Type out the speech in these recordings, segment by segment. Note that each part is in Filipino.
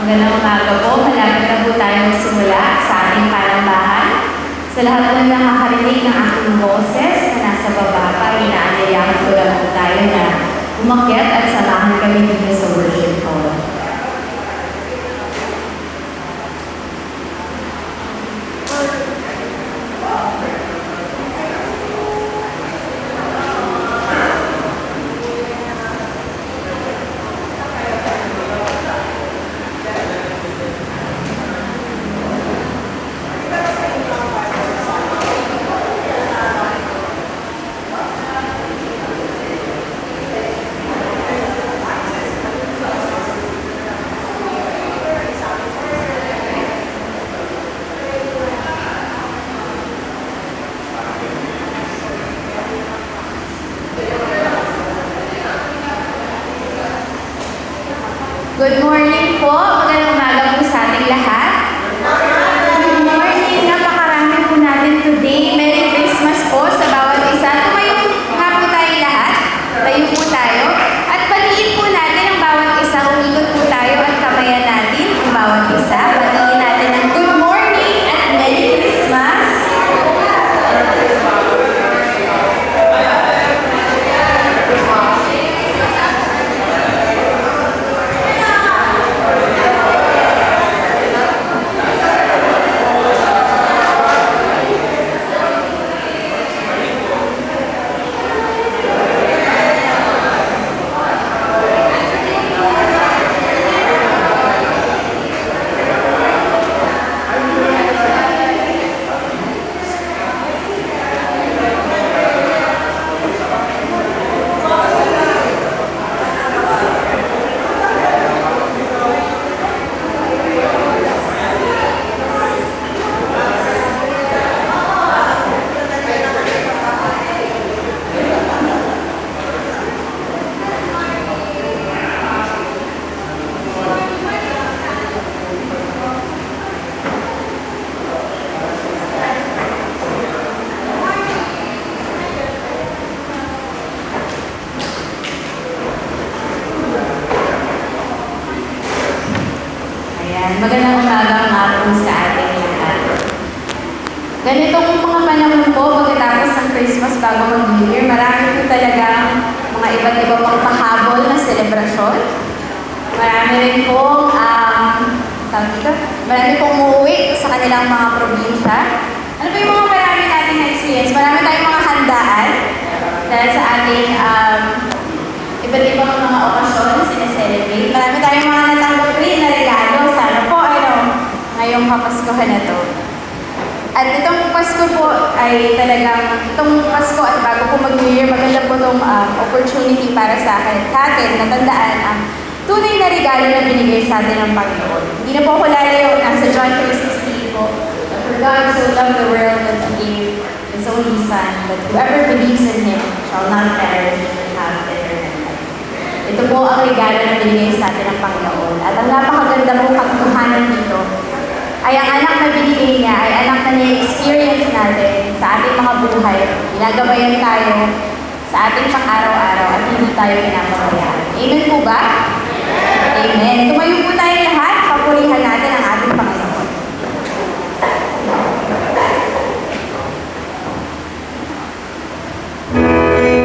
Magandang umaga po. Malapit na po tayo magsimula sa ating palambahan. Sa lahat po nakakarinig ng aking boses na nasa baba pa, inaanyayahan ko lang po tayo na umakyat at samahan kami dito sa worship hall. Good morning po. Magandang umaga po sa ating lahat. Good morning. Napakarami po natin today. Merry Christmas po sa bawat isa. Tumayo nga po tayong lahat. Tayo po tayo. At batiin po natin ang bawat isa. Umikot po tayo at kamayan natin ang bawat isa. Batiin natin ang good morning at Merry Christmas. Magandang umaga nga po sa ating lahat. Ganitong mga panahon po, pagkatapos ng Christmas bago mag-New Year, marami po talaga mga iba't iba pang pahabol na selebrasyon. Marami rin po, marami pong umuwi sa kanilang mga probinsya. Ano po yung mga marami natin na experience? Marami tayong mga handaan dahil sa ating iba't ibang mga okasyon na sineselebrate. Marami tayong mga natanggap rin na regalo. Sana po, ngayong kapaskuhan na to. At itong Pasko po ay talagang, itong Pasko at bago po mag-New Year, maganda po itong opportunity para sa atin na tandaan ang tunay na regalo na binigay sa atin ng Panginoon. Hindi na po ako lalayo, nasa John 3:16 po. For God so loved the world that He gave His only Son, that whoever believes in Him shall not perish but have eternal life. Ito po ang regalo na binigay sa atin ng Panginoon. At ang napakaganda pong katotohanan dito ay ang anak na binigay niya ay anak na niya-experience natin sa ating mga buhay. Ginagabayan tayo sa ating pang-araw-araw at hindi tayo pinapabayaan. Amen po ba? Amen. Tumayo po tayo lahat. Papurihan natin ang ating Panginoon. Sorry.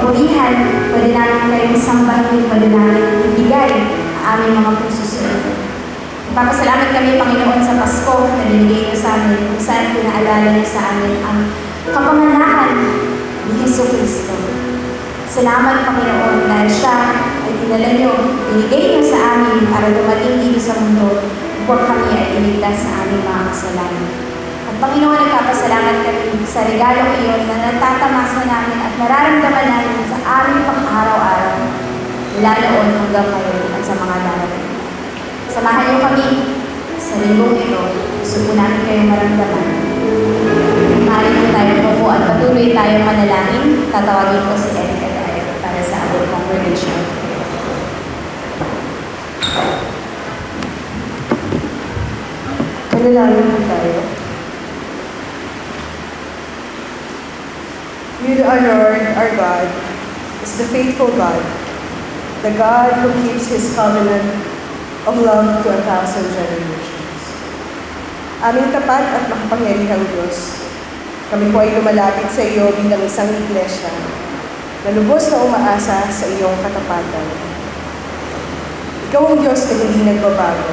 papurihan, pwede namin kayong sambahin, pwede namin ibigay ang aming mga puso sa iyo. Papasalamat kami, Panginoon, sa Pasko na binigay niyo sa amin, kung saan pinaalala niyo sa amin ang kapamanahan ni Hesus Kristo. Salamat, Panginoon, dahil siya ay dinala niyo, binigay niyo sa amin para dumating dito sa mundo upang kami ay iligtas sa aming mga kasalanan. At Panginoon, nagpapasalamat kami sa regalong iyon na natatamasa namin at nararamdaman namin sa aming pang-araw-araw, mula noon hanggang ngayon at sa mga darating. Samahan niyo kami sa linggong ito. Gusto po namin kayong maramdaman. Maaari po tayo po at patuloy tayong manalangin. Tatawagin ko si Erica Dayo para sa our congregation. Manalangin po tayo. You, our Lord, our God, is the faithful God, the God who keeps His covenant of love to 1,000 generations. Aming tapat at makapangyarihang Diyos, kami po ay lumalapit sa iyo bilang isang iglesia na lubos na umaasa sa iyong katapatan. Ikaw ang Diyos na hindi nagbabago.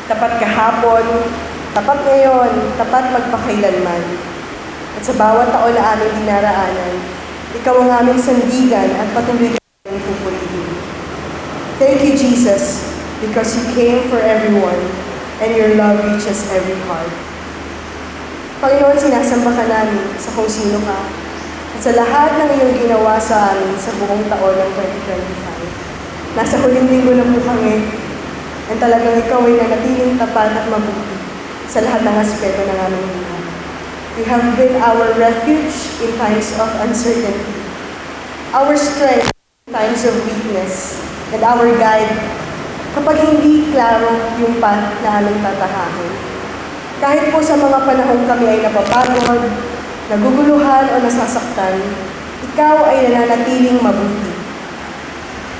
Tapat kahapon, tapat ngayon, tapat magpakailanman. At sa bawat taon na aming dinaraanan, ikaw ang aming sandigan at patuloy kami pupurihin. Thank you, Jesus, because you came for everyone and your love reaches every heart. Panginoon, sinasamba ka namin sa kung sino ka at sa lahat ng iyong ginawa sa amin sa buong taon ng 2025. Nasa huling linggo na po kami at talagang ikaw ay nanatiling tapat at mabuti sa lahat ng aspeto ng aming buhay. You have been our refuge in times of uncertainty, our strength in times of weakness, and our guide kapag hindi klaro yung path na aming tatahakin. Kahit po sa mga panahong kami ay napapagod, naguguluhan o nasasaktan, ikaw ay nananatiling mabuti.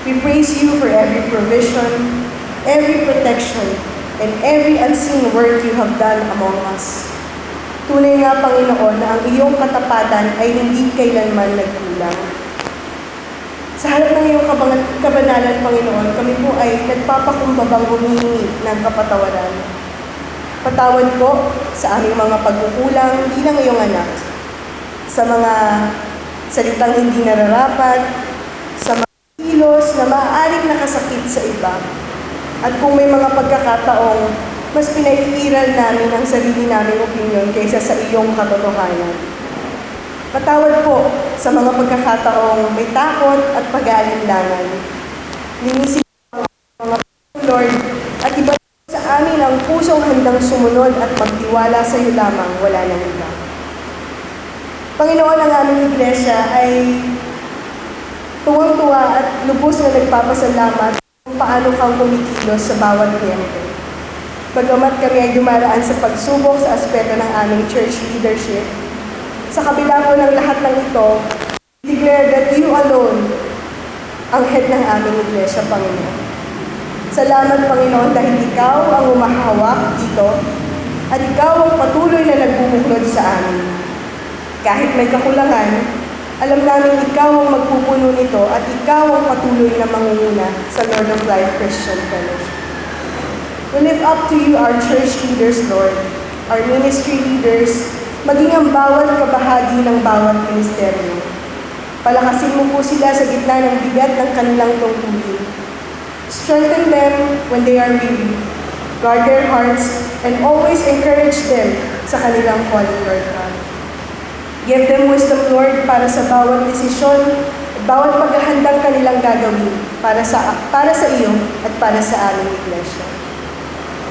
We praise you for every provision, every protection, and every unseen work you have done among us. Tunay nga, Panginoon, na ang iyong katapatan ay hindi kailanman nagkulang. Sa harap ng iyong kabanalan, Panginoon, kami po ay nagpapakumbabang humihingi ng kapatawaran. Patawad po sa aming mga pagkukulang bilang iyong anak, sa mga salitang hindi nararapat, sa mga kilos na maaaring nakasakit sa iba. At kung may mga pagkakataong mas pinaiiral namin ang sarili naming opinyon kaysa sa iyong katotohanan. Patawad po sa mga pagkakataong may takot at pag-aalinlangan. Linisin po ang mga Lord at iba sa amin ang pusong handang sumunod at magtiwala sa iyo lamang, wala nang iba. Panginoon, ang aming iglesia ay tuwang-tuwa at lubos na nagpapasalamat kung paano kang kumikilos sa bawat kliyente. Bagamat kami ay dumaraan sa pagsubok sa aspeto ng aming church leadership, sa kabila po ng lahat ng ito, declare that you alone ang head ng aming iglesia, Panginoon. Salamat, Panginoon, dahil ikaw ang umahawak dito at ikaw ang patuloy na nagbubuklod sa amin. Kahit may kakulangan, alam namin ikaw ang magpupuno nito at ikaw ang patuloy na mangunguna sa Lord of Life Christian Fellowship. We lift up to you our church leaders, Lord, our ministry leaders, maging ang bawat kabahagi ng bawat ministeryo. Palakasin mo po sila sa gitna ng bigat ng kanilang tungkulin. Strengthen them when they are weary. Guard their hearts and always encourage them sa kanilang calling, Lord God. Give them wisdom, Lord, para sa bawat desisyon at bawat paghahandang kanilang gagawin para sa iyo at para sa aming iglesia.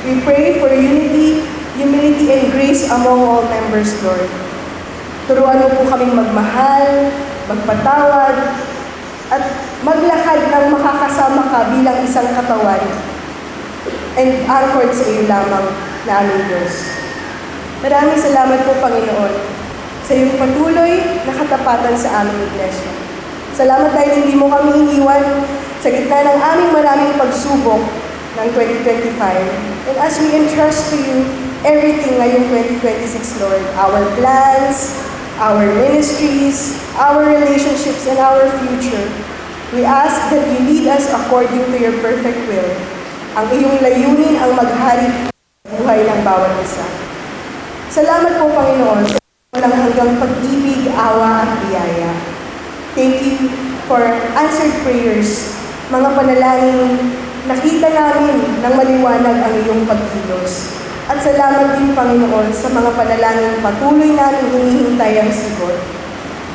We pray for unity, humility, and grace among all members, Lord. Turuan mo po kaming magmahal, magpatawad, at maglakad ng makakasama ka bilang isang katawan and anchored sa iyo lamang na aming Diyos. Maraming salamat po, Panginoon, sa iyong patuloy na katapatan sa aming iglesia. Salamat dahil hindi mo kami iniwan sa gitna ng aming maraming pagsubok ng 2025. And as we entrust to you everything ngayong 2026, Lord, our plans, our ministries, our relationships, and our future. We ask that you lead us according to your perfect will. Ang iyong layunin ang maghari sa buhay ng bawat isa. Salamat po, Panginoon, sa walang hanggang pag-ibig, awa at biyaya. Thank you for answered prayers, mga panalangin. Nakita namin ng maliwanag ang iyong pagkilos. At salamat din, Panginoon, sa mga panalangin patuloy namin hinihintay ang sigot.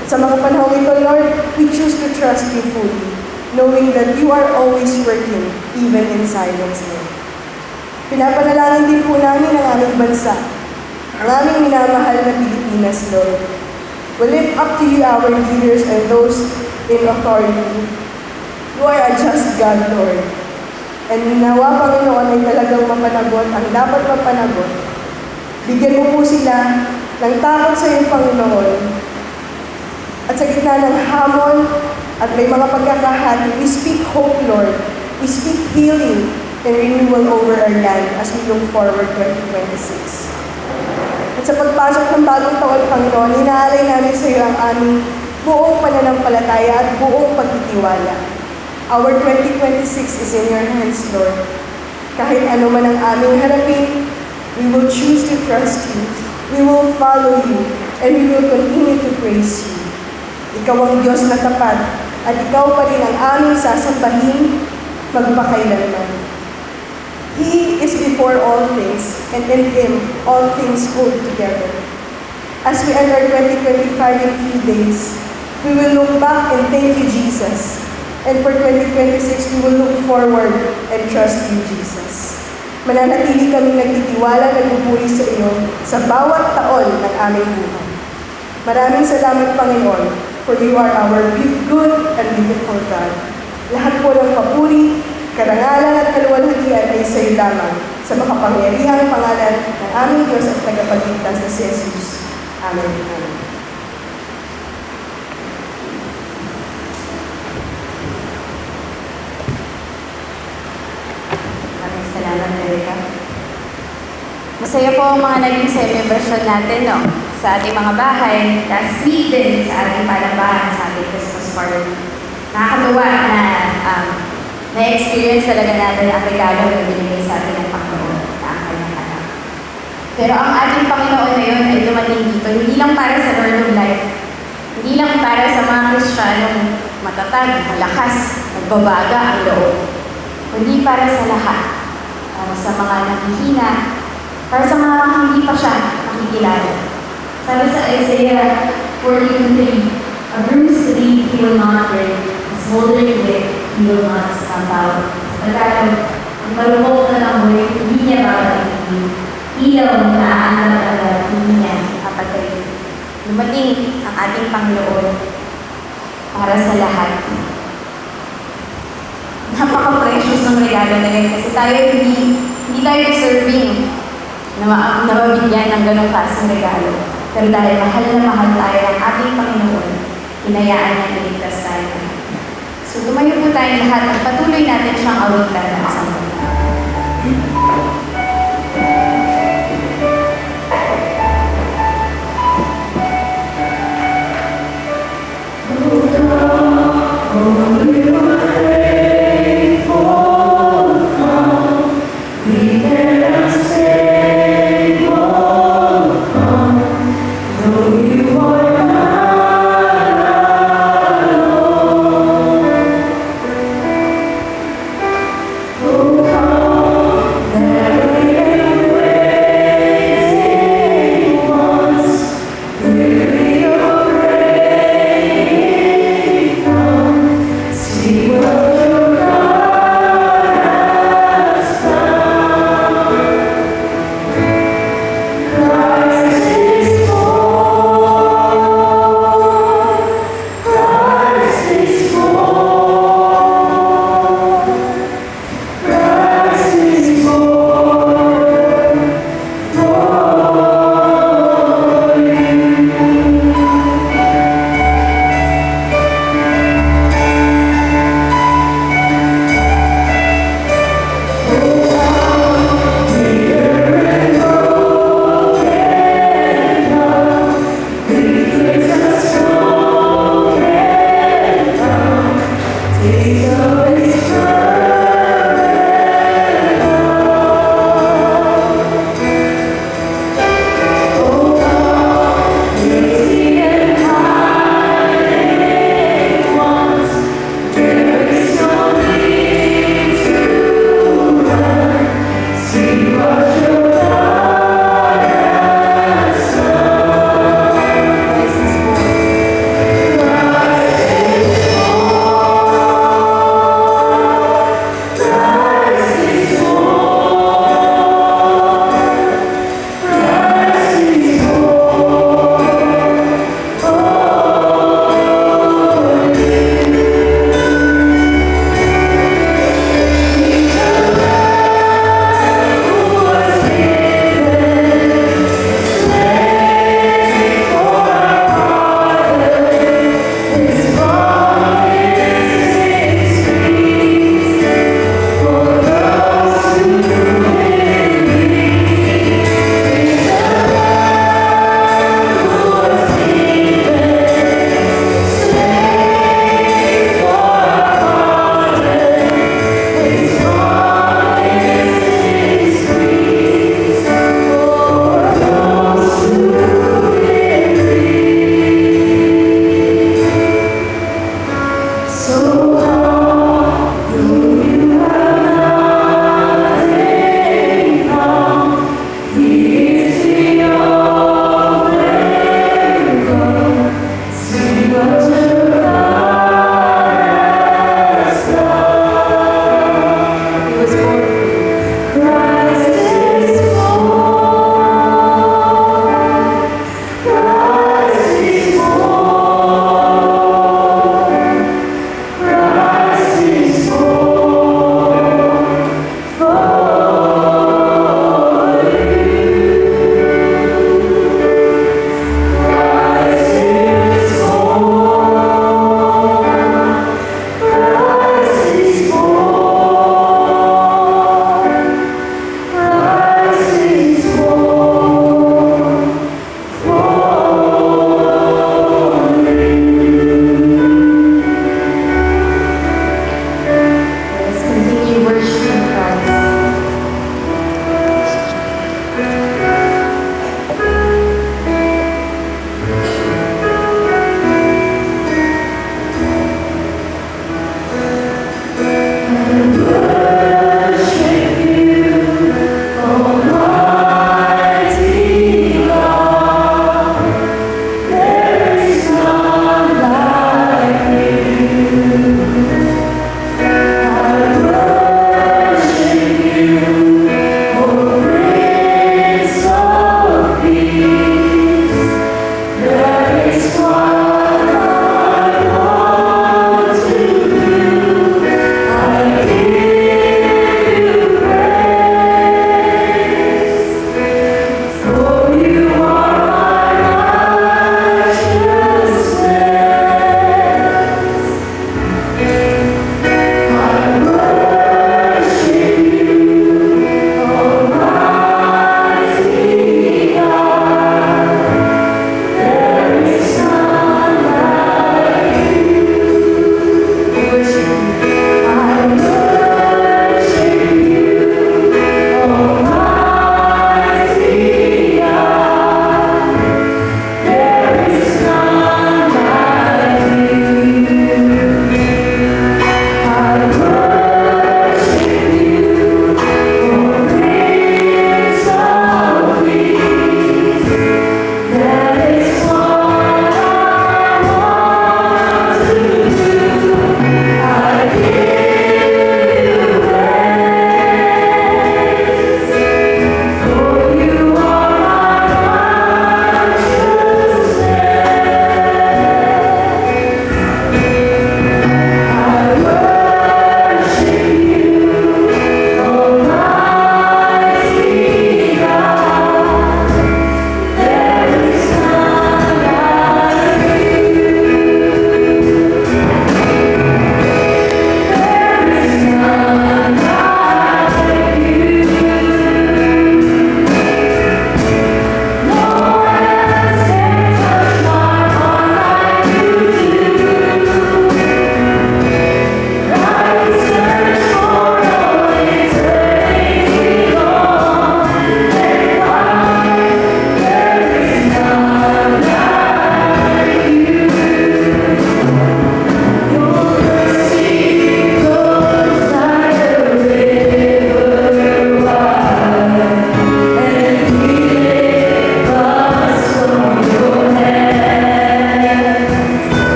At sa mga panahon ito, Lord, we choose to trust you fully, knowing that you are always working, even in silence, Lord. Pinapanalangin din po namin ang aming bansa, ang aming minamahal na Pilipinas, Lord. We lift up to you our leaders and those in authority. You are a just God, Lord. And nawa, Panginoon, ay talagang mapanagot ang dapat mapanagot. Bigyan mo po sila ng takot sa iyong Panginoon. At sa gitna ng hamon at may mga pagkakahati, we speak hope, Lord. We speak healing and renewal over our land as we look forward 2026. At sa pagpasok ng bagong taon, Panginoon, inaalay namin sa iyo ang aming buong pananampalataya at buong pagtitiwala. Our 2026 is in your hands, Lord. Kahit ano man ang aming harapin, we will choose to trust you. We will follow you, and we will continue to praise you. Ikaw ang Diyos na tapat, at ikaw pa rin ang aming sasambahin magpakailanman. He is before all things, and in Him all things hold together. As we enter 2025 in few days, we will look back and thank you, Jesus. And for 2026, we will look forward and trust you, Jesus. Mananatili kami nagtitiwala, nagpupuri sa iyo sa bawat taon ng aming buhay. Maraming salamat, Panginoon, for you are our good and beautiful God. Lahat po ng papuri, karangalan at kaluwalhatian ay sa iyo lamang sa makapangyarihang pangalan ng aming Diyos at tagapagligtas na si Jesus. Amen. Amen. Salamat, Erika. Masaya po ang mga naging celebration natin, no? Sa ating mga bahay, last week din sa ating palabahan, sa ating Christmas party. Nakakatuwa na na-experience talaga natin ang regalo na binigay sa atin ng Panginoon na ang kanyang anak. Pero ang ating Panginoon na yun ay dumating dito, hindi lang para sa Lord of Life, hindi lang para sa mga Kristiyanong matatag, malakas, nagbabaga ang loob, kundi para sa lahat. Sa mga naghihina, para sa mga hindi pa siya makikilala. Sabi sa Isaiah 43, a bruised reed he will not break, a smoldering wick he will not stamp out. Sa Tagalog, ang malumok na langoy, hindi niya babalikin. Ilaw na aangat-agat, hindi niya kapatid. Dumating ang ating Panginoon para sa lahat. Napaka-precious ng regalo na yan kasi tayo hindi tayo deserving na mabigyan ng ganong klaseng regalo. Pero dahil mahal na mahal tayo ng ating Panginoon, hinayaan niya iligtas tayo. So tumayo po tayong lahat at patuloy natin siyang awitan ng sambutan. Oh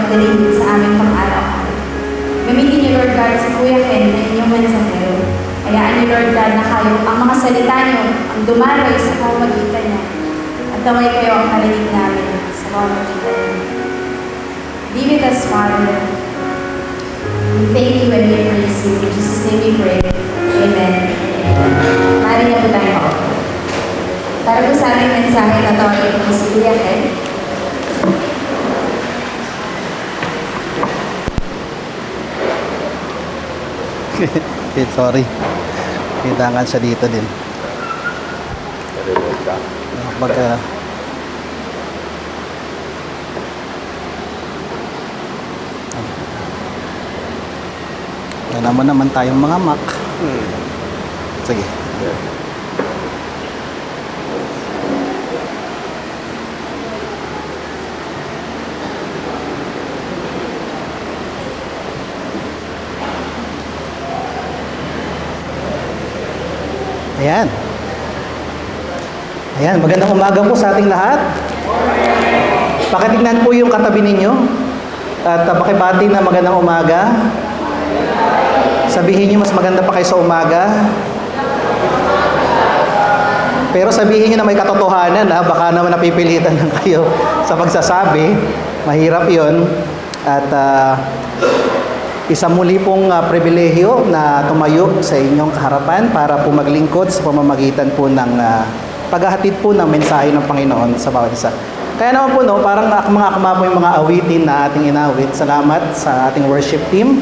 magdinig sa aming pang-araw-araw. Gamitin niyo, Lord God, si Kuya Ken na inyong mensahero. Hayaan niyo, Lord God, na kayo, ang mga salita niyo, ang dumaloy sa pamamagitan niya. At kamay kayo ang narinig namin sa pamamagitan niya. Be with us, Father. We thank you and we praise you. In Jesus' name we pray. Amen. Mari niyo po tayo. Para po sa aming mensahe, tatawagin ko si Kuya Ken. Sorry. Kailangan siya dito din. Pag naman tayong mga Mac. Sige. Ayan. Ayan, magandang umaga po sa ating lahat. Pakitignan po yung katabi ninyo. At pakibati na magandang umaga. Sabihin nyo mas maganda pa kayo sa umaga. Pero sabihin nyo na may katotohanan, ha? Baka naman napipilitan lang kayo sa pagsasabi. Mahirap yon. At isa muli pong pribilehyo na tumayo sa inyong kaharapan para po maglingkod sa pamamagitan po ng paghahatid po ng mensahe ng Panginoon sa bawat isa. Kaya naman po, no, parang akma-akma po yung mga awitin na ating inawit. Salamat sa ating worship team.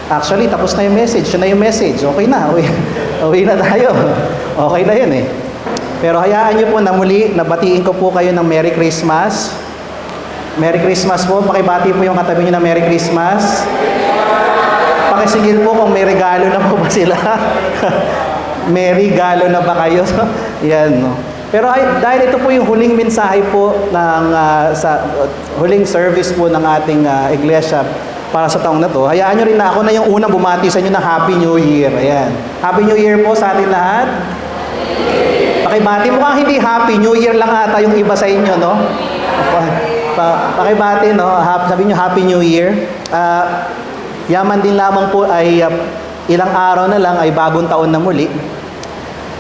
Actually, tapos na yung message. Yun na yung message. Okay na. Uwi na tayo. Okay na yun eh. Pero hayaan nyo po na muli, nabatiin ko po kayo ng Merry Christmas. Merry Christmas po. Pakibati po yung katabi nyo na Merry Christmas. Pakisingil po kung may regalo na po ba sila. May regalo na ba kayo? Yan, no? Pero dahil ito po yung huling mensahe po ng huling service po ng ating iglesia para sa taong na to, hayaan nyo rin na ako na yung unang bumati sa inyo ng Happy New Year. Ayan. Happy New Year po sa ating lahat. Pakibati, mukhang hindi Happy New Year lang ata yung iba sa inyo, no? Pakibati, no? Sabi nyo Happy New Year. Yaman din lamang po ay ilang araw na lang ay bagong taon na muli.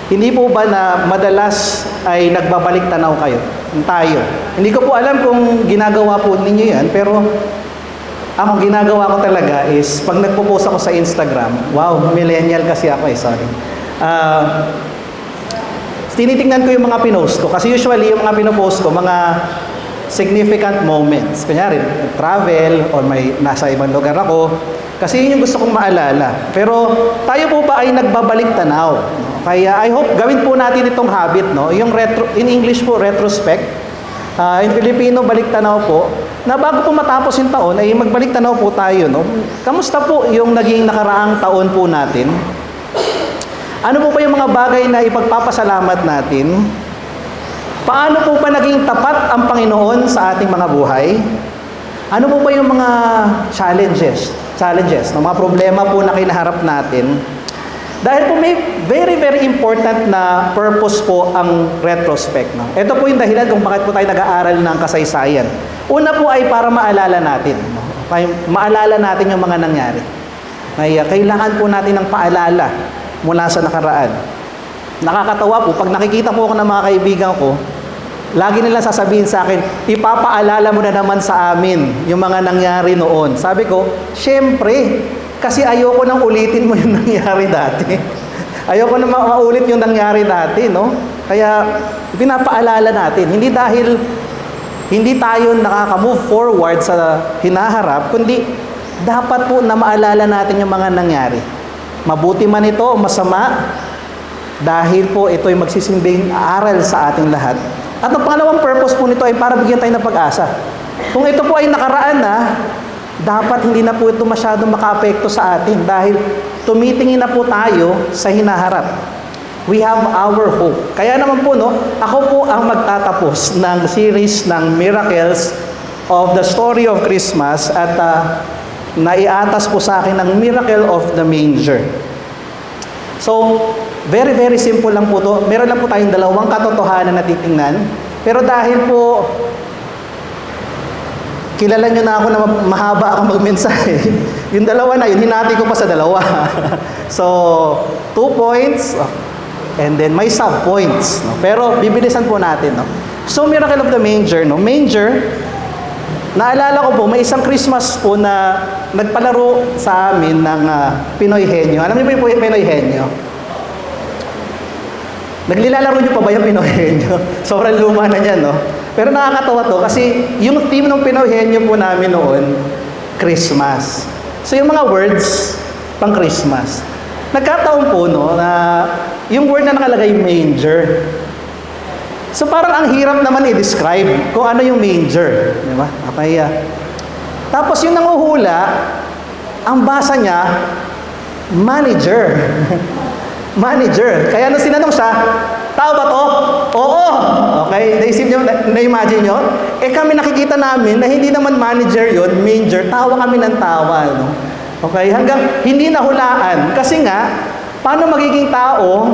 Hindi po ba na madalas ay nagbabalik tanaw tayo? Hindi ko po alam kung ginagawa po ninyo yan, pero ako ginagawa ko talaga is pag nagpo-post ako sa Instagram, wow, millennial kasi ako sorry. Tinitingnan ko yung mga pinost ko kasi usually yung mga pinopost ko, mga significant moments. Kunyari, travel or may nasa ibang lugar ako. Kasi yun yung gusto kong maalala. Pero tayo po ba ay nagbabalik tanaw? Kaya I hope gawin po natin itong habit, no? Yung in English po, retrospect. In Filipino, balik tanaw po. Na bago po matapos yung taon, ay magbalik tanaw po tayo, no? Kamusta po yung naging nakaraang taon po natin? Ano po ba yung mga bagay na ipagpapasalamat natin? Paano po ba naging tapat ang Panginoon sa ating mga buhay? Ano po ba yung mga challenges, no? Mga problema po na kinaharap natin? Dahil po may very, very important na purpose po ang retrospect, no? Ito po yung dahilan kung bakit po tayo nag-aaral ng kasaysayan. Una po ay para maalala natin, no? Maalala natin yung mga nangyari. Kailangan po natin ng paalala mula sa nakaraan. Nakakatawa po, pag nakikita po ako ng mga kaibigan ko, lagi nila sasabihin sa akin, ipapaalala mo na naman sa amin yung mga nangyari noon. Sabi ko, syempre, kasi ayoko nang ulitin mo yung nangyari dati. Ayoko na maulit yung nangyari dati, no? Kaya, pinapaalala natin. Hindi dahil hindi tayo nakaka-move forward sa hinaharap, kundi dapat po na maalala natin yung mga nangyari. Mabuti man ito o masama, dahil po ito ay magsisimbing aral sa ating lahat. At ang pangalawang purpose po nito ay para bigyan tayo ng pag-asa. Kung ito po ay nakaraan na, dapat hindi na po ito masyadong maka-apekto sa atin dahil tumitingin na po tayo sa hinaharap. We have our hope. Kaya naman po, no, ako po ang magtatapos ng series ng Miracles of the Story of Christmas at naiatas po sa akin ng Miracle of the Manger. So, very, very simple lang po to. Meron lang po tayong dalawang katotohanan na titingnan. Pero dahil po kilala nyo na ako na mahaba akong magmensahe. Yung dalawa na, yun, hinati ko pa sa dalawa. So, 2 points, and then may sub-points. No? Pero, bibilisan po natin. No? So, Miracle of the Manger. No? Manger, naalala ko po, may isang Christmas po na nagpalaro sa amin ng Pinoy Henyo. Alam niyo po yung Pinoy Henyo? Naglilalaro niyo pa ba yung Pinoy Henyo? Sobrang luma na yan, no? Pero nakakatawa to kasi yung theme ng Pinoy Henyo po namin noon, Christmas. So yung mga words pang Christmas. Nagkataon po, no, na yung word na nakalagay manger. So parang ang hirap naman i-describe kung ano yung manger. Di ba? Okay. Tapos yung nanguhula, ang basa niya, manager. Manager. Kaya nung sinanong siya, tao ba to? Oo. Okay, naisip nyo, na-imagine nyo? Kami nakikita namin na hindi naman manager yon, manger, tawa kami ng tawa. No? Okay, hanggang hindi nahulaan. Kasi nga, paano magiging tao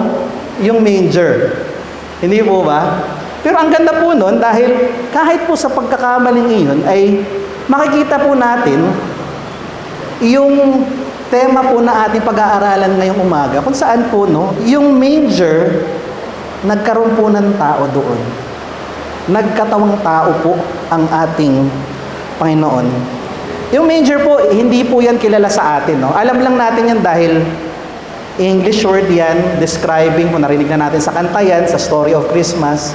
yung manger? Hindi po ba? Pero ang ganda po nun, dahil kahit po sa pagkakamaling iyon, ay makikita po natin yung tema po na ating pag-aaralan ngayong umaga, kung saan po, no, yung manger, nagkaroon po ng tao doon. Nagkatawang tao po ang ating Panginoon. Yung manger po, hindi po yan kilala sa atin. No? Alam lang natin yan dahil English word yan, describing, kung narinig na natin sa kanta yan, sa Story of Christmas.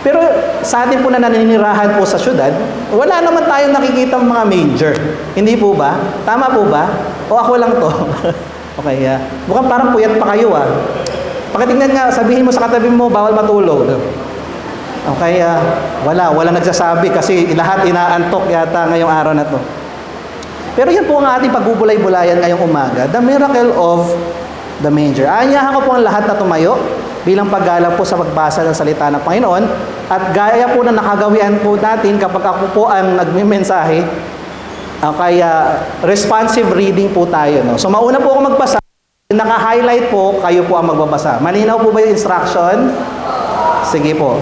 Pero sa atin po na naninirahan po sa syudad, wala naman tayong nakikita mga manger. Hindi po ba? Tama po ba? O ako lang to? Okay, mukhang parang puyat pa kayo Pakitingnan nga, sabihin mo sa katabi mo, bawal matulog. Okay, walang nagsasabi kasi lahat inaantok yata ngayong araw na to. Pero yan po ang ating pagbubulay-bulayan ngayong umaga, the miracle of the manger. Aanyahan ko po ang lahat na tumayo bilang paggalang po sa pagbasa ng salita ng Panginoon. At gaya po na nakagawian po natin kapag ako po ang nagmimensahe, kaya responsive reading po tayo. No? So mauna po ako magbasa, naka-highlight po, kayo po ang magbabasa. Malinaw po ba yung instruction? Sige po.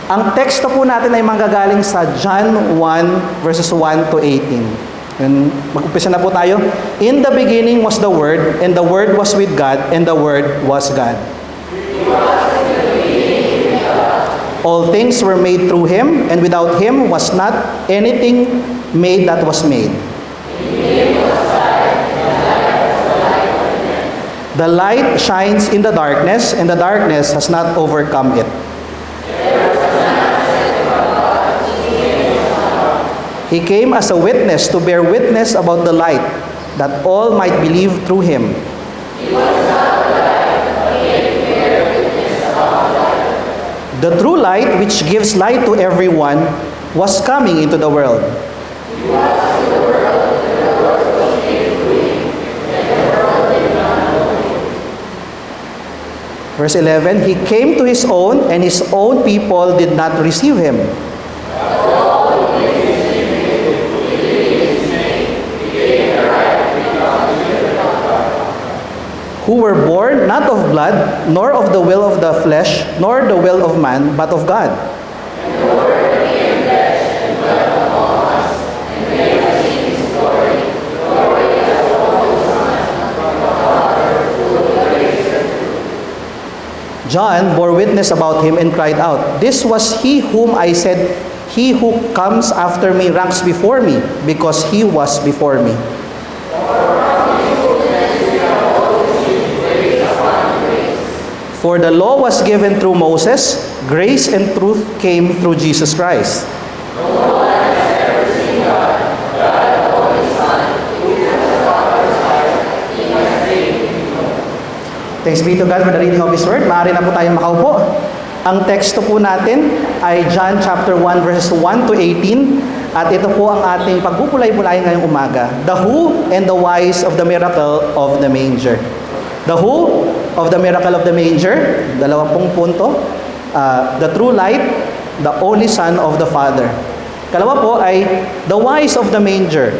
Ang teksto po natin ay manggagaling sa John 1 verses 1 to 18. Mag-umpisa na po tayo. In the beginning was the Word, and the Word was with God, and the Word was God. All things were made through Him, and without Him was not anything made that was made. The light shines in the darkness, and the darkness has not overcome it. He came as a witness to bear witness about the light, that all might believe through Him. The true light, which gives light to everyone, was coming into the world. Verse 11, He came to His own, and His own people did not receive Him. Who were born not of blood, nor of the will of the flesh, nor the will of man, but of God. John bore witness about Him and cried out, This was He whom I said, He who comes after me ranks before me, because He was before me. For the law was given through Moses, grace and truth came through Jesus Christ. Thanks be to God for the reading of His Word. Maaari na po tayong makaupo. Ang teksto po natin ay John chapter 1 verses 1 to 18. At ito po ang ating pagbubulay-bulay ngayong umaga. The who and the whys of the miracle of the manger. The who of the miracle of the manger, 20 punto. The true light, the only Son of the Father. Kalawa po ay the whys of the manger,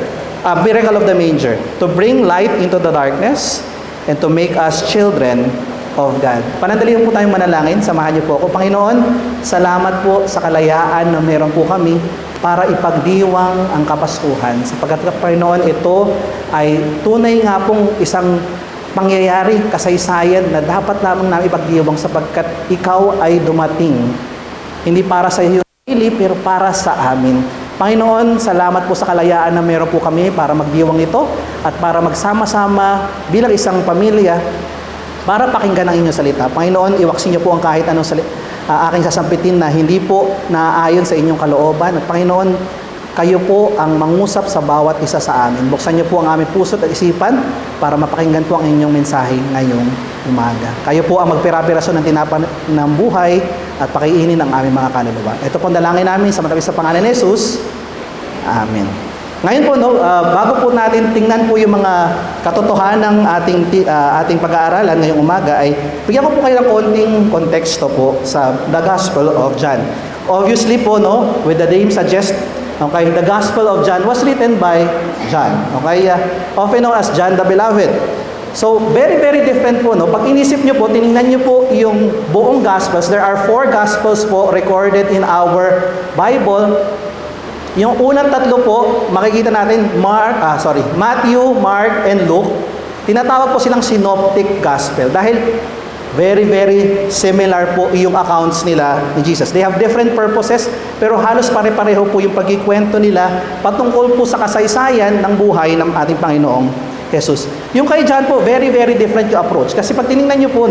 miracle of the manger, to bring light into the darkness and to make us children of God. Panandalihan po tayong manalangin. Samahan niyo po ako. Panginoon, salamat po sa kalayaan na meron po kami para ipagdiwang ang Kapaskuhan. Sapagkat Panginoon, ito ay tunay nga pong isang pangyayari, kasaysayan na dapat lamang namin ipagdiwang sapagkat ikaw ay dumating. Hindi para sa iyo, pero para sa amin. Panginoon, salamat po sa kalayaan na meron po kami para magdiwang ito at para magsama-sama bilang isang pamilya para pakinggan ang inyong salita. Panginoon, iwaksin niyo po ang kahit anong aking sasampitin na hindi po naaayon sa inyong kalooban. At Panginoon, kayo po ang mangusap sa bawat isa sa amin. Buksan niyo po ang aming puso at isipan para mapakinggan po ang inyong mensahe ngayong umaga. Kayo po ang magpira-piraso ng tinapa ng buhay at pakiinin ang aming mga kaluluwa. Ito po ang dalangin namin sa matamis sa pangalan ni Jesus. Amen. Ngayon po, bago po natin tingnan po yung mga katotohanan ng ating pag-aaralan ngayong umaga, ay bigyan ko po kayo ng konting konteksto po sa The Gospel of John. Obviously po, with the name suggests, okay, the Gospel of John was written by John. Okay, often known as John the Beloved. So, very, very different po, Pag inisip nyo po, tinignan nyo po yung buong Gospels. There are 4 Gospels po recorded in our Bible. Yung unang 3 po, makikita natin, Matthew, Mark, and Luke. Tinatawag po silang Synoptic Gospel dahil very, very similar po yung accounts nila ni Jesus. They have different purposes, pero halos pare-pareho po yung pagkikwento nila patungkol po sa kasaysayan ng buhay ng ating Panginoong Jesus. Yung kay John po, very, very different yung approach. Kasi pag tinignan nyo po,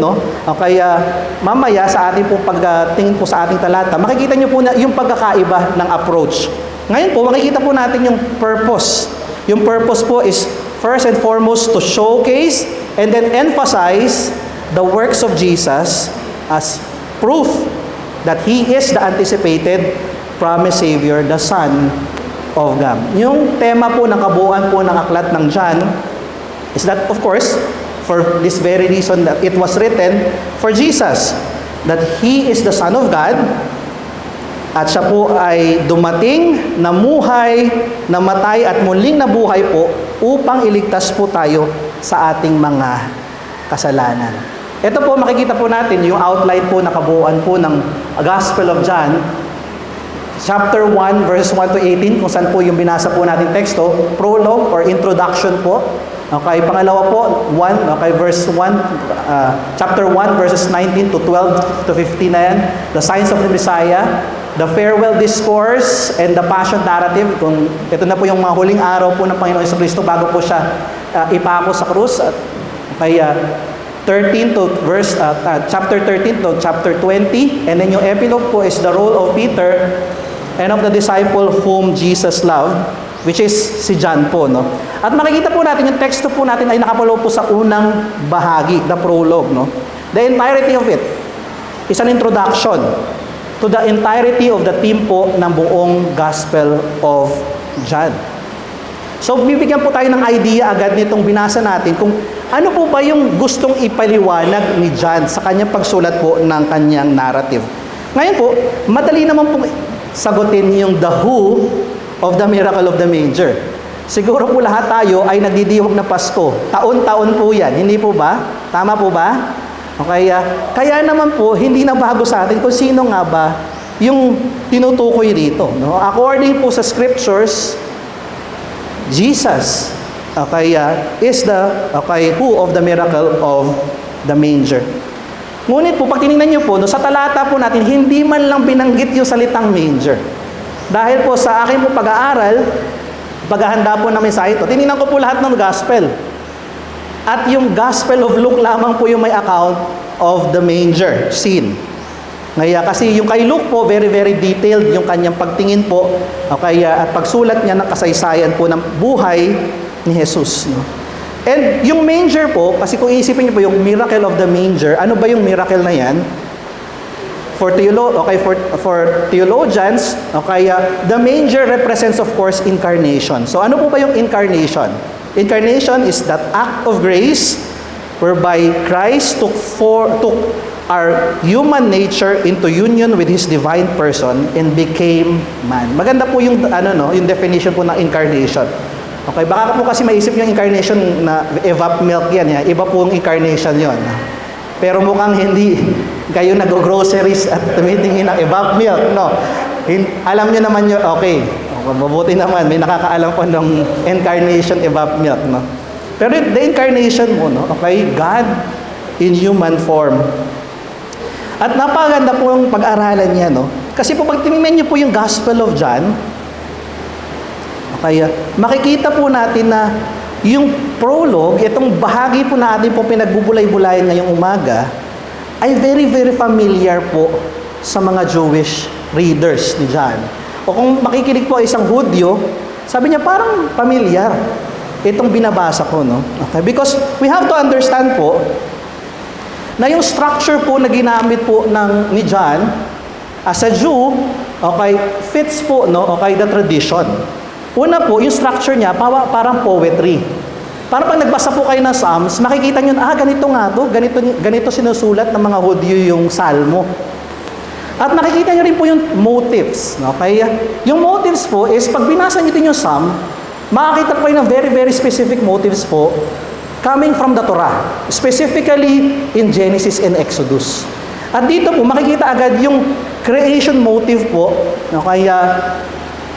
mamaya sa ating po pagtingin po sa ating talata, makikita nyo po na yung pagkakaiba ng approach. Ngayon po, makikita po natin yung purpose. Yung purpose po is first and foremost to showcase and then emphasize the works of Jesus as proof that He is the anticipated promised Savior, the Son of God. Yung tema po ng kabuuan po ng aklat ng John is that, of course, for this very reason that it was written for Jesus, that He is the Son of God, at siya po ay dumating, namuhay, namatay at muling nabuhay po upang iligtas po tayo sa ating mga kasalanan. Ito po, makikita po natin yung outline po na kabuuan po ng Gospel of John, chapter 1, verse 1 to 18, kung saan po yung binasa po natin teksto, prologue or introduction po. Okay, pangalawa po, verse 1, chapter 1, verses 19 to 12 to 15 na yan, the signs of the Messiah, the farewell discourse, and the passion narrative. Kung ito na po yung mga huling araw po ng Panginoon Jesucristo bago po siya ipako sa krus. Okay, 13 to chapter 13 to chapter 20, and then yung epilogue po is the role of Peter and of the disciple whom Jesus loved, which is si John po, At makikita po natin yung teksto po natin ay nakapalo po sa unang bahagi, the prologue, The entirety of it is an introduction to the entirety of the theme po ng buong Gospel of John. So, bibigyan po tayo ng idea agad nitong binasa natin kung ano po ba yung gustong ipaliwanag ni John sa kanyang pagsulat po ng kanyang narrative. Ngayon po, madali naman pong sagutin yung the who of the miracle of the manger. Siguro po lahat tayo ay nagdidiwag na Pasko. Taon-taon po yan. Hindi po ba? Tama po ba? Okay, kaya naman po, hindi na bago sa atin kung sino nga ba yung tinutukoy dito. According po sa scriptures, Jesus is the who of the miracle of the manger. Ngunit po, pag tinignan nyo po, sa talata po natin, hindi man lang binanggit yung salitang manger. Dahil po sa aking po pag-aaral, paghahanda po ng mensahe ito, tinignan ko po lahat ng gospel. At yung Gospel of Luke lamang po yung may account of the manger scene. Ngayon, kasi yung kay Luke po, very, very detailed yung kanyang pagtingin po, at pagsulat niya ng kasaysayan po ng buhay ni Jesus. And yung manger po, kasi kung isipin niyo po yung miracle of the manger, ano ba yung miracle na yan? For theologians, the manger represents, of course, incarnation. So ano po ba yung incarnation? Incarnation is that act of grace whereby Christ took our human nature into union with His divine person and became man. Maganda po yung yung definition po ng incarnation. Okay, baka po kasi maisip yung incarnation na evap milk yan. Iba po yung incarnation yon. Pero mukhang hindi kayo nag-groceries at tumitingin ng evap milk, no? Alam niyo naman yun, okay. mabuti naman, may nakakaalam po ng incarnation evap milk, no? Pero the incarnation mo, no? Okay, God in human form. At napakaganda po yung pag-aralan niya, no? Kasi po pag tinignan niyo po yung Gospel of John, okay, makikita po natin na yung prologue, itong bahagi po natin po pinagbubulay-bulayan ngayong umaga, ay very, very familiar po sa mga Jewish readers ni John. O kung makikinig po isang Hudyo, sabi niya parang familiar itong binabasa ko, no? Okay, because we have to understand po na yung structure po na ginamit po ni John as a Jew, okay, fits po, no? Okay, the tradition. Una po, yung structure niya parang poetry. Parang pag nagbasa po kayo ng Psalms, makikita niyo, ganito nga to, ganito sinusulat ng mga Hudyo yung Salmo. At nakikita niyo rin po yung motives. Okay? Yung motives po is, pag binasa niyo din yung Psalm, makakita po kayo ng very, very specific motives po coming from the Torah. Specifically in Genesis and Exodus. At dito po, makikita agad yung creation motive po, okay,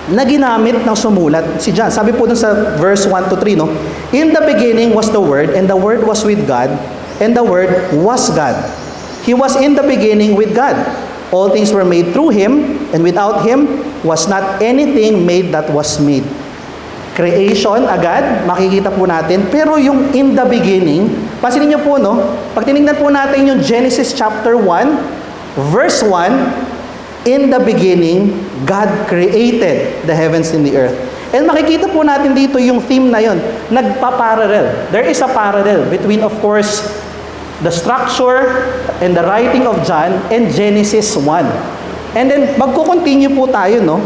na ginamit ng sumulat si John. Sabi po dun sa verse 1 to 3, no? In the beginning was the Word, and the Word was with God, and the Word was God. He was in the beginning with God. All things were made through Him, and without Him was not anything made that was made. Creation, agad, makikita po natin. Pero yung in the beginning, pansinin niyo po, no? Pag tinignan po natin yung Genesis chapter 1, verse 1, in the beginning, God created the heavens and the earth. And makikita po natin dito yung theme na yon, nagpa-parallel. There is a parallel between, of course, the structure and the writing of John and Genesis 1. And then, magkukontinue po tayo, no?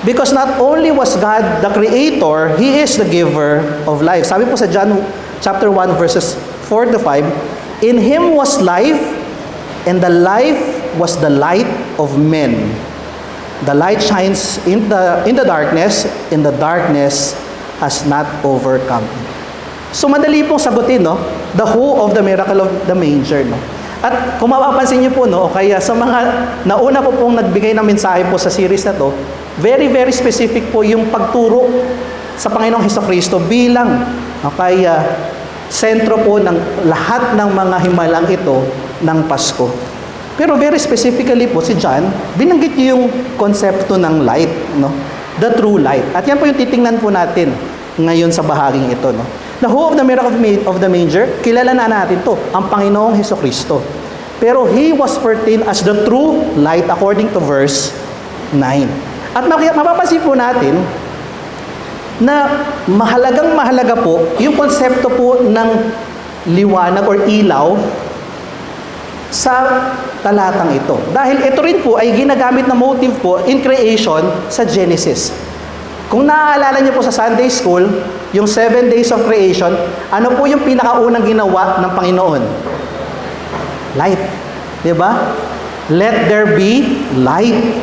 Because not only was God the creator, He is the giver of life. Sabi po sa John chapter 1, verses 4 to 5, in Him was life, and the life was the light of men. The light shines in the darkness, and the darkness has not overcome. So madali pong sagutin, no? The who of the miracle of the manger, no? At kung mapapansin niyo po, no, kaya sa mga nauna po pong nagbigay ng mensahe po sa series na to, very, very specific po yung pagturo sa Panginoong Hesukristo bilang sentro po ng lahat ng mga himalang ito ng Pasko. Pero very specifically po si John, binanggit niyo yung konsepto ng light, no? The true light. At yan po yung titingnan po natin ngayon sa bahaging ito, no? The who of the miracle of the manger, kilala na natin to, ang Panginoong Hesukristo. Pero He was pertained as the true light according to verse 9. At mapapansin po natin na mahalaga po yung konsepto po ng liwanag or ilaw sa talatang ito. Dahil ito rin po ay ginagamit na motive po in creation sa Genesis. Kung naaalala niyo po sa Sunday School, yung 7 days of creation, ano po yung pinakaunang ginawa ng Panginoon? Light. Diba? Let there be light.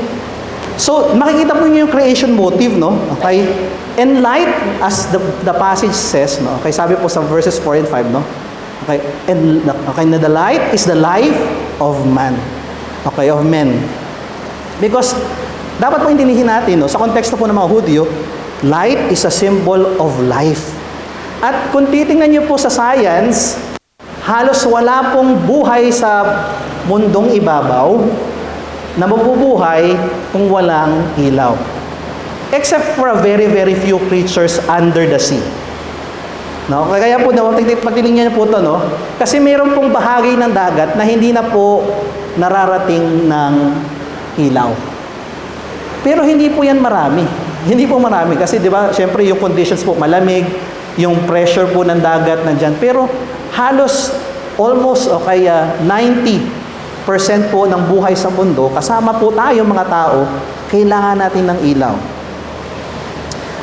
So, makikita po niyo yung creation motive, no? Okay? And light, as the passage says, no? Okay, sabi po sa verses 4 and 5, no? Okay, and the light is the life of man. Okay, of men. Because dapat po intindihin natin, no, sa konteksto po ng mga Hudyo, light is a symbol of life. At kung titingnan niyo po sa science, halos wala pong buhay sa mundong ibabaw na mabubuhay kung walang ilaw. Except for a very, very few creatures under the sea. No? Kaya po, pagtinignan niyo po ito, no? Kasi mayroon pong bahagi ng dagat na hindi na po nararating ng ilaw. Pero hindi po yan marami. Hindi po marami kasi 'di ba, syempre yung conditions po malamig, yung pressure po ng dagat nandiyan. Pero halos almost 90% po ng buhay sa mundo, kasama po tayo mga tao, kailangan natin ng ilaw.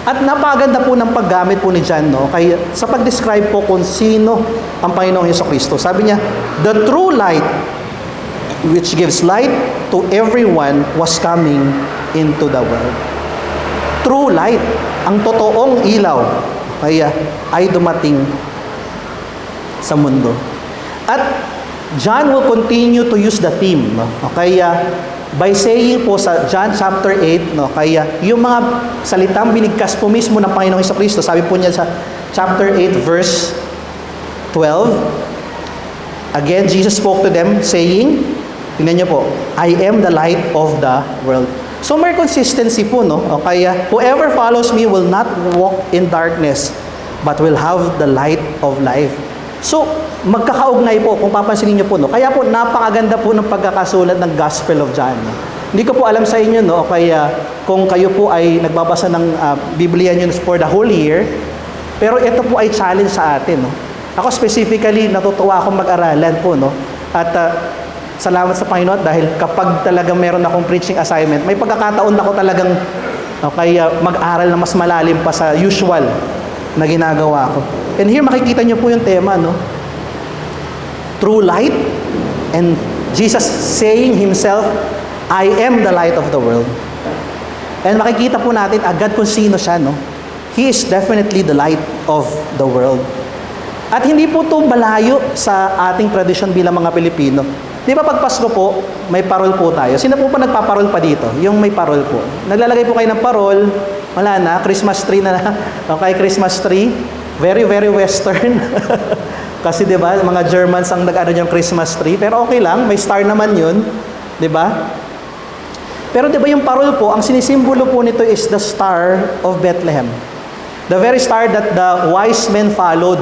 At napaganda po ng paggamit po ni John, no? Kaya sa pag-describe po kung sino ang Panginoong Hesukristo. Sabi niya, the true light which gives light to everyone was coming into the world. True light, ang totoong ilaw, kaya ay dumating sa mundo. At John will continue to use the theme, no? Kaya by saying po sa John chapter 8, no, kaya yung mga salitang binigkas po mismo ng Panginoong Jesucristo, sabi po niya sa chapter 8 verse 12, again, Jesus spoke to them saying, tingnan niyo po, I am the light of the world. So may consistency po, no? O kaya, whoever follows me will not walk in darkness, but will have the light of life. So, magkakaugnay po, kung papansinin niyo po, no? Kaya po, napakaganda po ng pagkakasulat ng Gospel of John. No? Hindi ko po alam sa inyo, no? O kaya, kung kayo po ay nagbabasa ng Biblia niyo for the whole year, pero ito po ay challenge sa atin, no? Ako specifically, natutuwa akong mag-aralan po, no? At salamat sa Panginoon dahil kapag talagang meron akong preaching assignment, may pagkakataon ako talagang mag-aral na mas malalim pa sa usual na ginagawa ko. And here makikita niyo po yung tema, no? True light, and Jesus saying himself, I am the light of the world. And makikita po natin agad kung sino siya, no? He is definitely the light of the world. At hindi po ito malayo sa ating tradisyon bilang mga Pilipino. Di ba pag Pasko po, may parol po tayo. Sino po pa nagpaparol pa dito? Yung may parol po. Naglalagay po kayo ng parol, wala na, Christmas tree na lang. Okay, Christmas tree. Very, very Western. Kasi di ba, mga Germans ang nag-ano yung Christmas tree. Pero okay lang, may star naman yun. Di ba? Pero di ba yung parol po, ang sinisimbolo po nito is the star of Bethlehem. The very star that the wise men followed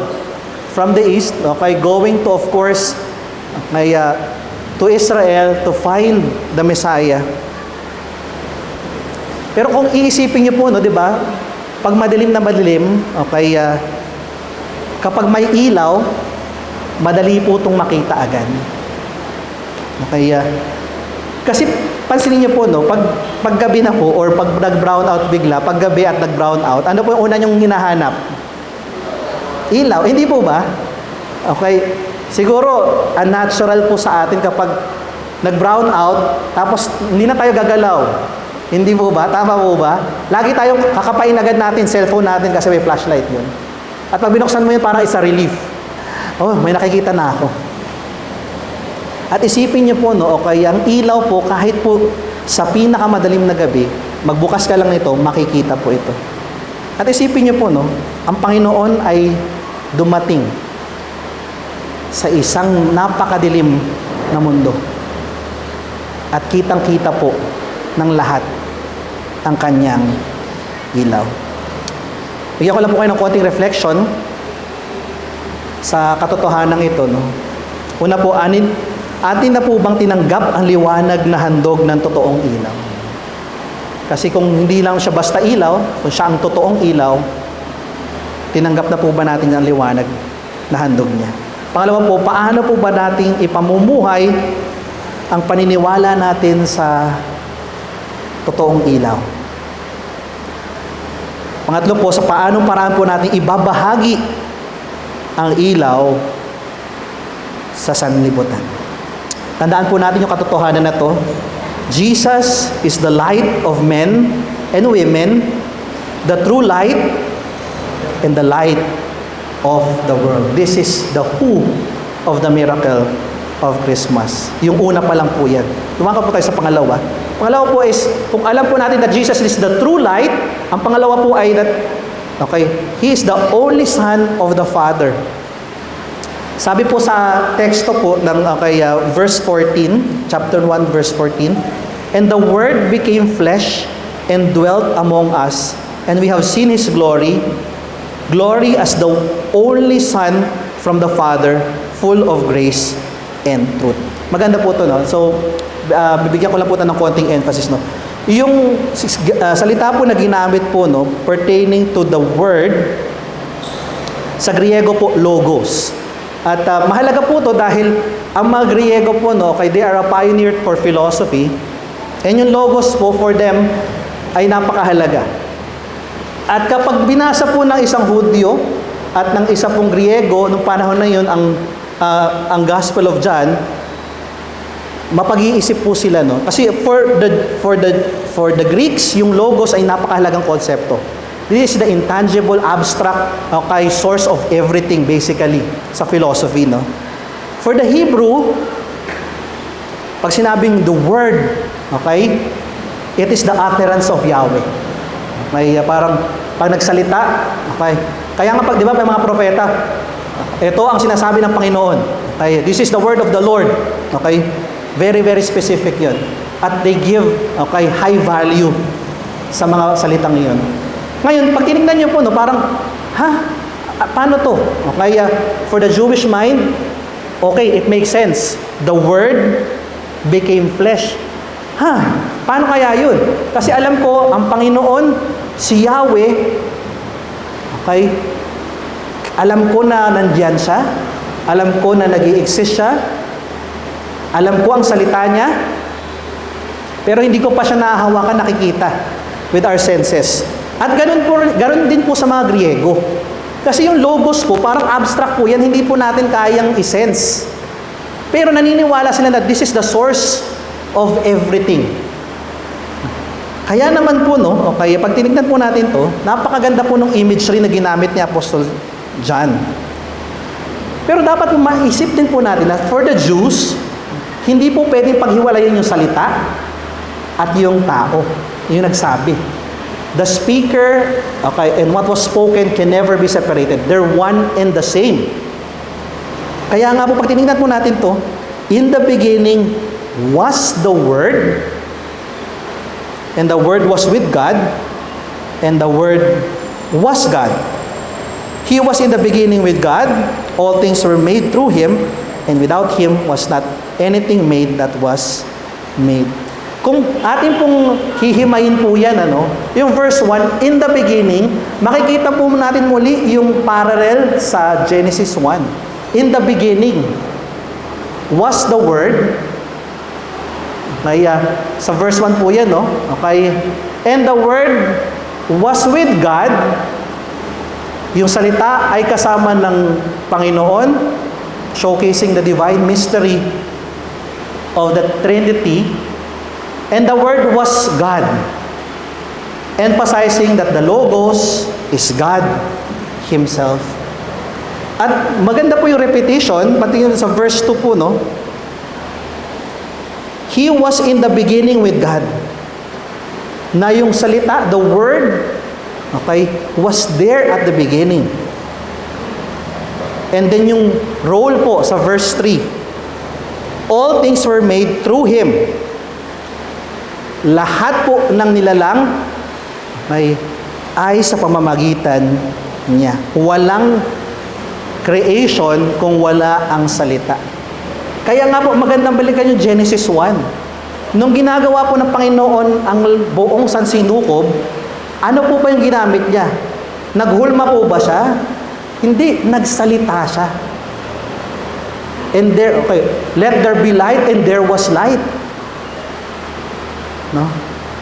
from the east, okay, going to, of course, to Israel to find the Messiah. Pero kung iisipin niyo po, no, di ba? Pag madilim na madilim, okay, kapag may ilaw, madali po itong makita agad. Okay, kasi pansinin niyo po, no, pag gabi na po, or pag nag-brown out bigla, pag gabi at nag-brown out, ano po yung una niyong hinahanap? Ilaw, hindi po ba? Okay, siguro, unnatural po sa atin kapag nag-brown out, tapos hindi na tayo gagalaw. Hindi po ba? Tama po ba? Lagi tayong kakapain agad natin, cellphone natin kasi may flashlight yun. At pag binuksan mo yun, parang isa relief. Oh, may nakikita na ako. At isipin niyo po, no, okay, ang ilaw po, kahit po sa pinakamadalim na gabi, magbukas ka lang nito, makikita po ito. At isipin niyo po, no, ang Panginoon ay dumating sa isang napakadilim na mundo. At kitang-kita po ng lahat ang kanyang ilaw. Bigyan ko lang po kayo ng konting reflection sa katotohanan ito, no? Una po, atin na po bang tinanggap ang liwanag na handog ng totoong ilaw? Kasi kung hindi lang siya basta ilaw, kung siya ang totoong ilaw, tinanggap na po ba natin ang liwanag na handog niya? Pangalawa po, paano po ba nating ipamumuhay ang paniniwala natin sa totoong ilaw? Pangatlo po, sa paanong paraan po natin ibabahagi ang ilaw sa sanlibutan. Tandaan po natin yung katotohanan na to. Jesus is the light of men and women, the true light and the light of the world. This is the who of the miracle of Christmas. Yung una pa lang po yan. Lumaka po tayo sa pangalawa. Pangalawa po is, kung alam po natin that Jesus is the true light, ang pangalawa po ay that, okay, He is the only Son of the Father. Sabi po sa teksto po ng verse 14, chapter 1, verse 14, and the Word became flesh and dwelt among us, and we have seen His glory, glory as the only Son from the Father, full of grace and truth. Maganda po ito, no? So, bibigyan ko lang po ito ng konting emphasis, no? Yung salita po na ginamit po, no, pertaining to the word, sa Griego po, logos. At mahalaga po ito dahil ang mga Griego po, no, okay, they are a pioneer for philosophy, and yung logos po for them ay napakahalaga. At kapag binasa po ng isang Hudyo at ng isa pong Griego, nung panahon na yun, ang Gospel of John, mapag-iisip po sila, no? Kasi for the Greeks, yung logos ay napakahalagang konsepto. This is the intangible, abstract, okay, source of everything basically sa philosophy, no? For the Hebrew, Pag sinabing the Word, okay, it is the utterance of Yahweh. May parang pag nagsalita, okay, kaya nga pag, di ba, may mga propeta, ito ang sinasabi ng Panginoon. Okay, this is the word of the Lord. Okay, very, very specific yun. At they give, okay, high value sa mga salitang iyon. Ngayon, pag tinignan niyo po, no, parang, paano to? Okay, for the Jewish mind, okay, it makes sense. The Word became flesh. Paano kaya yun? Kasi alam ko, ang Panginoon, si Yahweh, okay, alam ko na nandiyan siya, alam ko na nag-i-exist siya, alam ko ang salita niya, pero hindi ko pa siya nahahawakan, nakikita with our senses. At ganun din po sa mga Griego. Kasi yung logos po, parang abstract po yan, hindi po natin kayang i-sense. Pero naniniwala sila na this is the source of everything. Kaya naman po, no, okay, pag tinignan po natin to, napakaganda po ng imagery na ginamit ni Apostle John. Pero dapat po maisip din po natin na for the Jews, hindi po pwedeng paghiwalayin yung salita at yung tao, yung nagsabi. The speaker, okay, and what was spoken can never be separated. They're one and the same. Kaya nga po, pag tinignan po natin to, in the beginning was the Word, and the Word was with God, and the Word was God. He was in the beginning with God, all things were made through Him, and without Him was not anything made that was made. Kung atin pong hihimayin po yan, yung verse 1, in the beginning, makikita po natin muli yung parallel sa Genesis 1. In the beginning was the Word. Okay, sa verse 1 po yan, no? Okay. And the Word was with God. Yung salita ay kasama ng Panginoon, showcasing the divine mystery of the Trinity. And the Word was God, emphasizing that the Logos is God Himself. At maganda po yung repetition, pati sa verse 2 po, no? He was in the beginning with God. Na yung salita, the Word, okay, was there at the beginning. And then yung role po sa verse 3. All things were made through Him. Lahat po ng nilalang ay sa pamamagitan niya. Walang creation kung wala ang salita. Kaya nga po, magandang balikan yung Genesis 1. Nung ginagawa po ng Panginoon ang buong sansinukob, ano po ba yung ginamit niya? Naghulma po ba siya? Hindi, nagsalita siya. And there, okay, let there be light, and there was light. No?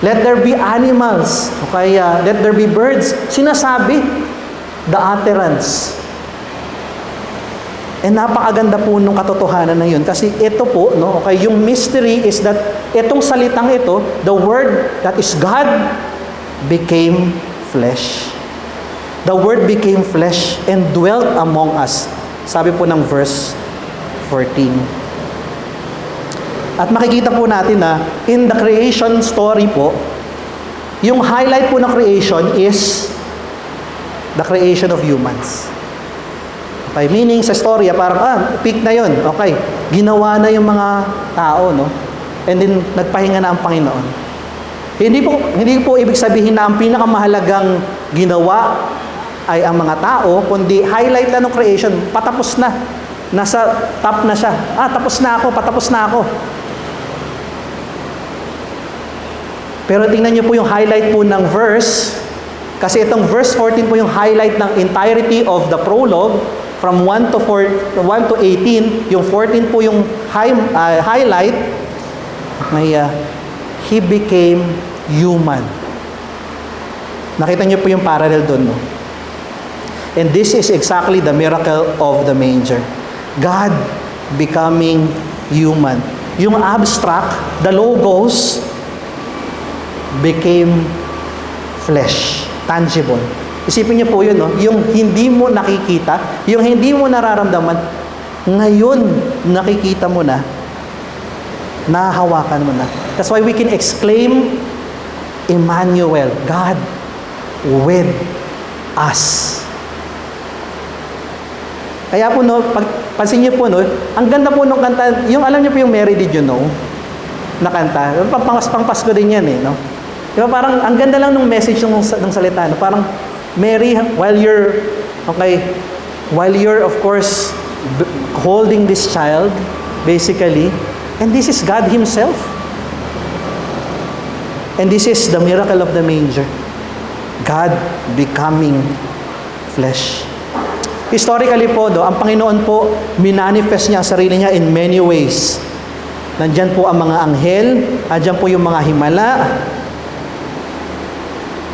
Let there be animals. Okay, let there be birds. Sinasabi, the utterance. And napakaganda po nung katotohanan na yun. Kasi ito po, no, okay, yung mystery is that itong salitang ito, the Word that is God, became flesh. The Word became flesh and dwelt among us. Sabi po ng verse 14. At makikita po natin na in the creation story po, yung highlight po ng creation is the creation of humans. Okay, meaning sa storya, parang, peak na yon. Okay, ginawa na yung mga tao, no? And then, nagpahinga na ang Panginoon. Hindi po ibig sabihin na ang pinakamahalagang ginawa ay ang mga tao, kundi highlight lang ng creation, patapos na. Nasa top na siya. Tapos na ako, patapos na ako. Pero tingnan niyo po yung highlight po ng verse, kasi itong verse 14 po yung highlight ng entirety of the prologue, from 1 to 18, yung 14 po yung highlight, He became human. Nakita niyo po yung parallel doon, no? And this is exactly the miracle of the manger. God becoming human. Yung abstract, the Logos, became flesh, tangible. Isipin niyo po yun, no? Yung hindi mo nakikita, yung hindi mo nararamdaman, ngayon nakikita mo na. Nahahawakan mo na. That's why we can exclaim, Emmanuel, God with us. Kaya po no, pansin niyo po no, ang ganda po nung kanta, yung alam niyo po yung Mary Did You Know na kanta. Pang Pasko din yan no. Di ba parang ang ganda lang nung message ng salita no. Parang Mary, while you're of course holding this child basically, and this is God himself. And this is the miracle of the manger. God becoming flesh. Historically po, ang Panginoon po, minanifest niya ang sarili niya in many ways. Nandyan po ang mga anghel, nandyan po yung mga himala,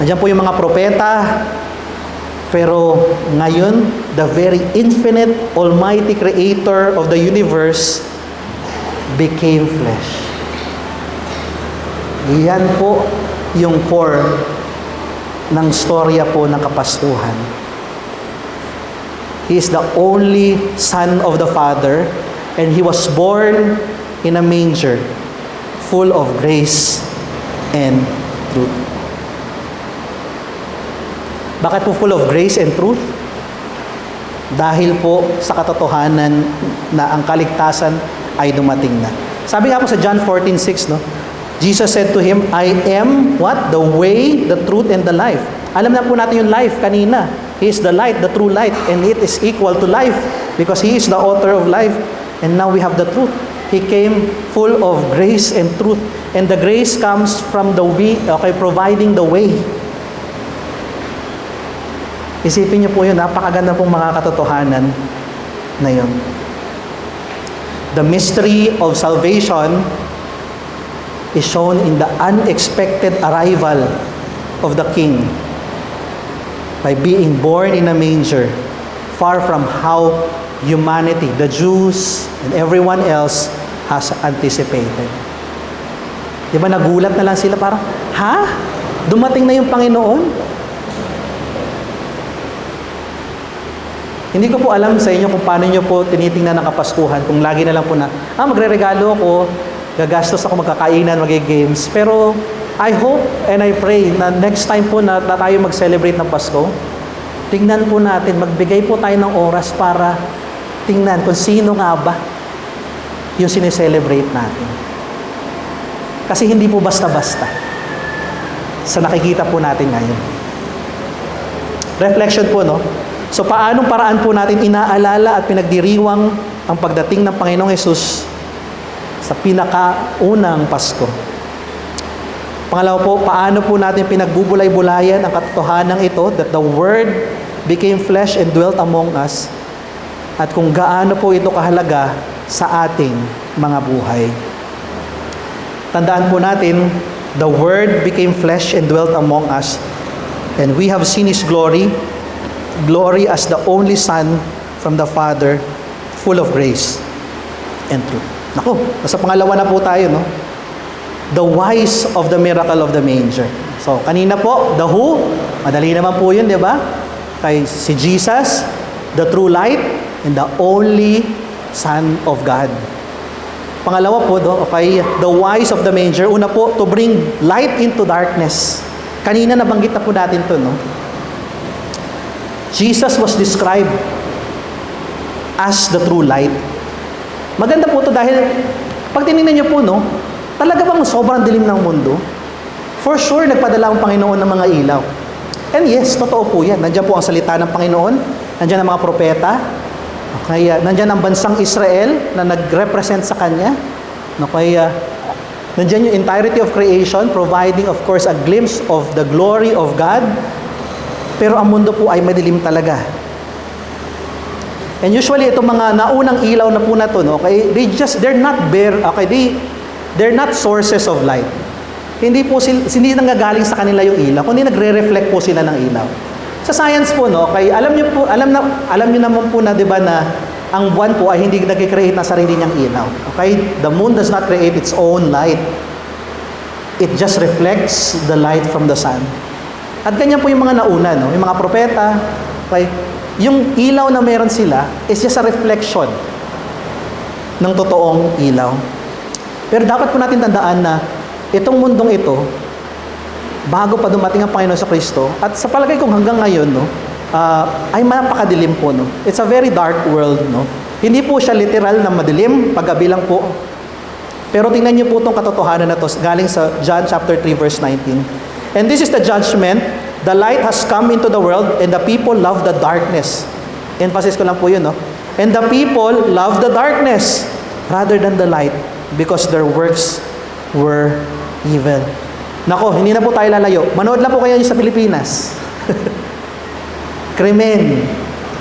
nandyan po yung mga propeta, pero ngayon, the very infinite, almighty creator of the universe became flesh. Yan po yung core ng storya po ng kapastuhan. He is the only Son of the Father, and He was born in a manger, full of grace and truth. Bakit po full of grace and truth? Dahil po sa katotohanan na ang kaligtasan ay dumating na. Sabi nga po sa John 14:6, no? Jesus said to him, I am what? The way, the truth, and the life. Alam na po natin yung life kanina. He is the light, the true light, and it is equal to life because He is the author of life. And now we have the truth. He came full of grace and truth. And the grace comes from providing the way. Isipin niyo po yun, napakaganda pong mga katotohanan na yun. The mystery of salvation is shown in the unexpected arrival of the King by being born in a manger, far from how humanity, the Jews, and everyone else has anticipated. Di ba nagulat na lang sila parang, ha? Dumating na yung Panginoon? Hindi ko po alam sa inyo kung paano nyo po tinitingnan ng Kapaskuhan, kung lagi na lang po na, magre-regalo ako, gagastos ako, magkakainan, mag-games. Pero I hope and I pray na next time po na tayo mag-celebrate ng Pasko, tingnan po natin, magbigay po tayo ng oras para tingnan kung sino nga ba yung sineselebrate natin. Kasi hindi po basta-basta sa nakikita po natin ngayon. Reflection po, no? So, paanong paraan po natin inaalala at pinagdiriwang ang pagdating ng Panginoong Hesus sa pinakaunang Pasko? Pangalawa po, paano po natin pinagbubulay-bulayan ang katotohanan ito that the Word became flesh and dwelt among us, at kung gaano po ito kahalaga sa ating mga buhay. Tandaan po natin, the Word became flesh and dwelt among us, and we have seen His glory as the only Son from the Father, full of grace and truth. Naku, nasa pangalawa na po tayo, no? The whys of the miracle of the manger. So, kanina po, the who, madali naman po yun, di ba? Kay si Jesus, the true light, and the only Son of God. Pangalawa po, okay, the whys of the manger. Una po, to bring light into darkness. Kanina nabanggit na po natin to, no? Jesus was described as the true light. Maganda po to dahil pag tinignan niyo po, no, talaga bang sobrang dilim ng mundo? For sure, nagpadala ang Panginoon ng mga ilaw. And yes, totoo po yan. Nandiyan po ang salita ng Panginoon. Nandiyan ang mga propeta. Okay, nandiyan ang bansang Israel na nag-represent sa Kanya. Okay, nandiyan yung entirety of creation, providing, of course, a glimpse of the glory of God. Pero ang mundo po ay madilim talaga. And usually, itong mga naunang ilaw na po na to, no, okay, they're not bare, okay, they're not sources of light. Hindi nanggagaling sa kanila yung ilaw, kundi nagre-reflect po sila ng ilaw. Sa science po, no, okay, alam niyo naman po na, 'di ba, na ang buwan po ay hindi nagke-create ng sarili niyang ilaw. Okay? The moon does not create its own light. It just reflects the light from the sun. At ganyan po yung mga nauna, no, yung mga propeta, okay? Yung ilaw na meron sila is just a reflection ng totoong ilaw. Pero dapat po natin tandaan na itong mundong ito, bago pa dumating ang Panginoon sa Kristo, at sa palagay kong hanggang ngayon, no, ay napakadilim po. No? It's a very dark world. No? Hindi po siya literal na madilim, pag-gabi lang po. Pero tingnan niyo po itong katotohanan na to galing sa John chapter 3 verse 19. And this is the judgment, the light has come into the world and the people love the darkness. Emphasis ko lang po yun, no? And the people love the darkness rather than the light because their works were evil. Nako, hindi na po tayo lalayo. Manood lang po kayo sa Pilipinas. Krimen,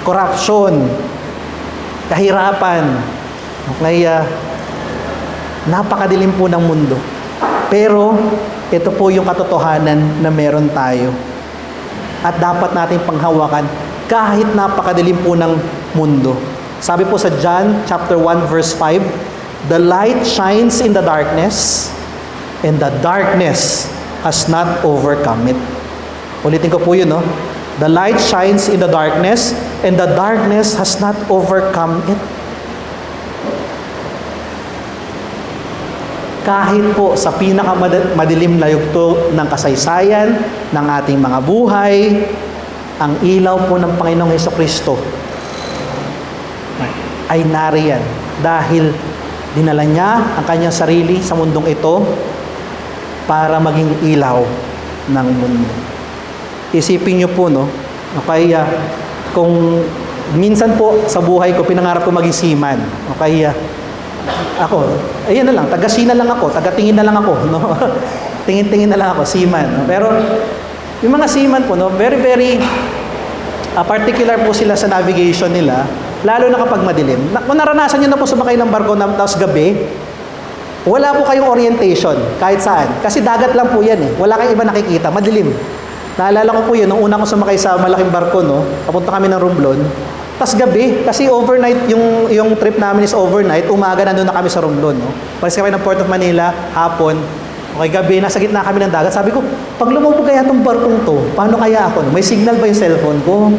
corruption, kahirapan. Kaya, napakadilim po ng mundo. Pero, ito po yung katotohanan na meron tayo. At dapat nating panghawakan kahit napakadilim po ng mundo. Sabi po sa John chapter 1 verse 5, the light shines in the darkness and the darkness has not overcome it. Ulitin ko po yun, no? The light shines in the darkness and the darkness has not overcome it. Kahit po sa pinakamadilim na yugto ng kasaysayan ng ating mga buhay, ang ilaw po ng Panginoong Hesukristo ay nariyan dahil dinala niya ang kanyang sarili sa mundong ito para maging ilaw ng mundo. Isipin niyo po, no? Kaya kung minsan po sa buhay ko pinangarap ko maging seaman. Kaya ako, ayan na lang, taga-sina lang ako, taga-tingin na lang ako, no? Tingin-tingin na lang ako, seaman. No? Pero yung mga seaman po, no, very particular po sila sa navigation nila, lalo na kapag madilim. Kung naranasan niyo na po sumakay ng barko na tapos gabi, wala po kayong orientation kahit saan. Kasi dagat lang po yan eh. Wala kayong iba nakikita, madilim. Naalala ko po yun, nung una ko sumakay sa malaking barko, no, papunta kami ng Romblon, tas gabi, kasi overnight, yung trip namin is overnight, umaga nandun na kami sa Romblon, no. Palis kami ng Port of Manila, hapon, okay, gabi, nasa gitna kami ng dagat. Sabi ko, pag lumubog kaya itong barkong to, paano kaya ako? No? May signal ba yung cellphone ko?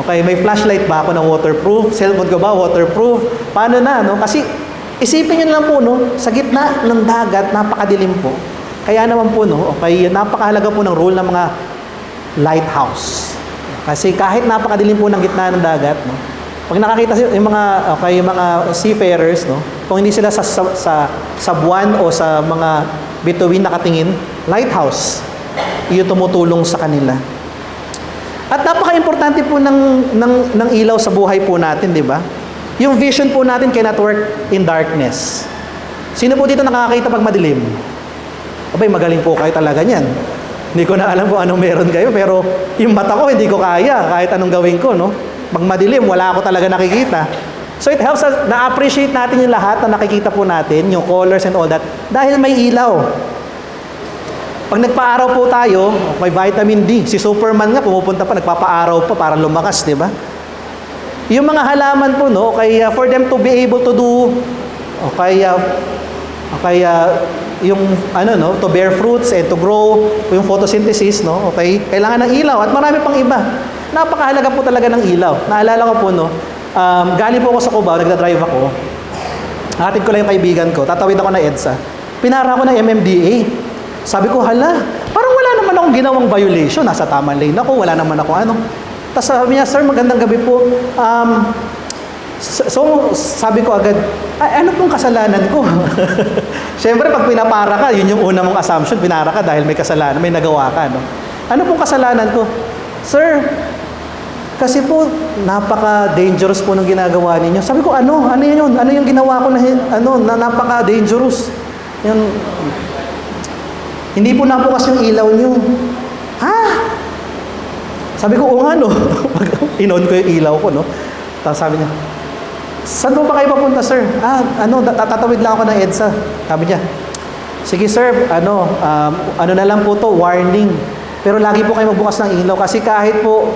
Okay, may flashlight ba ako na waterproof? Cellphone ko ba waterproof? Paano na, no? Kasi isipin nyo lang po, no, sa gitna ng dagat, napakadilim po. Kaya naman po, no, okay, napakahalaga po ng role ng mga lighthouse. Kasi kahit napakadilim po ng gitna ng dagat, no, pag nakakita yung mga seafarers, no, kung hindi sila sa buwan o sa mga bituin nakatingin, lighthouse, iyon tumutulong sa kanila. At napaka-importante po ng ilaw sa buhay po natin, di ba? Yung vision po natin cannot work in darkness. Sino po dito nakakakita pag madilim? Abay, magaling po kayo talaga niyan. Hindi ko na alam kung anong meron kayo, pero yung mata ko, hindi ko kaya, kahit anong gawin ko, no? Pag madilim, wala ako talaga nakikita. So it helps us, na-appreciate natin yung lahat na nakikita po natin, yung colors and all that, dahil may ilaw. Pag nagpa-araw po tayo, may vitamin D. Si Superman nga, pumupunta pa, nagpapa-araw pa para lumakas, di ba? Yung mga halaman po, no, kaya for them to be able to do, yung no, to bear fruits and to grow, yung photosynthesis, no, okay, kailangan ng ilaw at marami pang iba. Napakahalaga po talaga ng ilaw. Naalala ko po, no, galing po ako sa Cubao, nagdadrive ako. Hatid ko lang yung kaibigan ko, tatawid ako na EDSA. Pinara ko ng MMDA. Sabi ko, hala, parang wala naman akong ginawang violation. Nasa tamang lane ako, wala naman ako ano. Tapos sabi niya, sir, magandang gabi po. So, sabi ko agad, ano pong kasalanan ko? Siyempre, pag pinapara ka, yun yung una mong assumption, pinara ka dahil may kasalanan, may nagawa ka, no? Ano pong kasalanan ko? Sir, kasi po, napaka-dangerous po ng ginagawa ninyo. Sabi ko, ano yun? Ano yung ginawa ko na napaka-dangerous? Yung, hindi po nabukas yung ilaw nyo. Ha? Sabi ko, nga, no? In-on ko yung ilaw ko, no? Tapos sabi niya, saan po ba kayo papunta, sir? Tatawid lang ako ng EDSA. Sabi niya, sige, sir, ano na lang po to, warning. Pero lagi po kayo magbukas ng ilaw kasi kahit po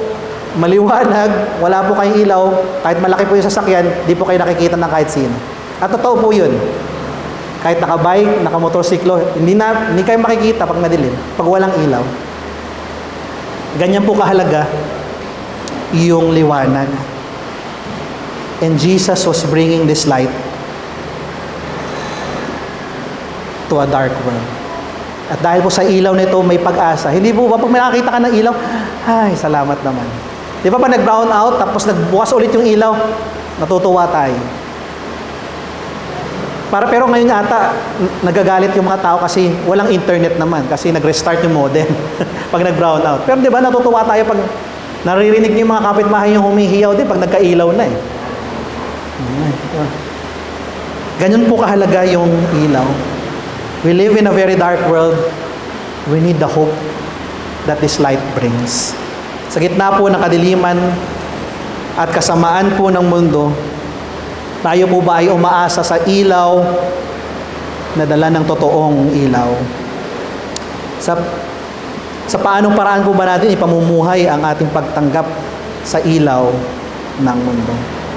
maliwanag, wala po kayong ilaw, kahit malaki po yung sasakyan, di po kayo nakikita ng kahit sino. At totoo po yun. Kahit nakabike, nakamotorsiklo, hindi kayo makikita pag madilim, pag walang ilaw. Ganyan po kahalaga yung liwanag. And Jesus was bringing this light to a dark world. At dahil po sa ilaw nito, may pag-asa. Hindi po ba pag may nakakita ka ng ilaw, ay, salamat naman. Di ba pag nag-brown out, tapos nagbukas ulit yung ilaw, natutuwa tayo. Pero ngayon ata, nagagalit yung mga tao kasi walang internet naman, kasi nag-restart yung modem pag nag-brown out. Pero di ba natutuwa tayo pag naririnig niyo yung mga kapitbahay yung humihiyaw din pag nagka-ilaw na eh. Ganyan po kahalaga yung ilaw. We live in a very dark world. We need the hope that this light brings. Sa gitna po ng kadiliman at kasamaan po ng mundo, tayo po ba ay umaasa sa ilaw na dala ng totoong ilaw? Sa paanong paraan po ba natin ipamumuhay ang ating pagtanggap sa ilaw ng mundo?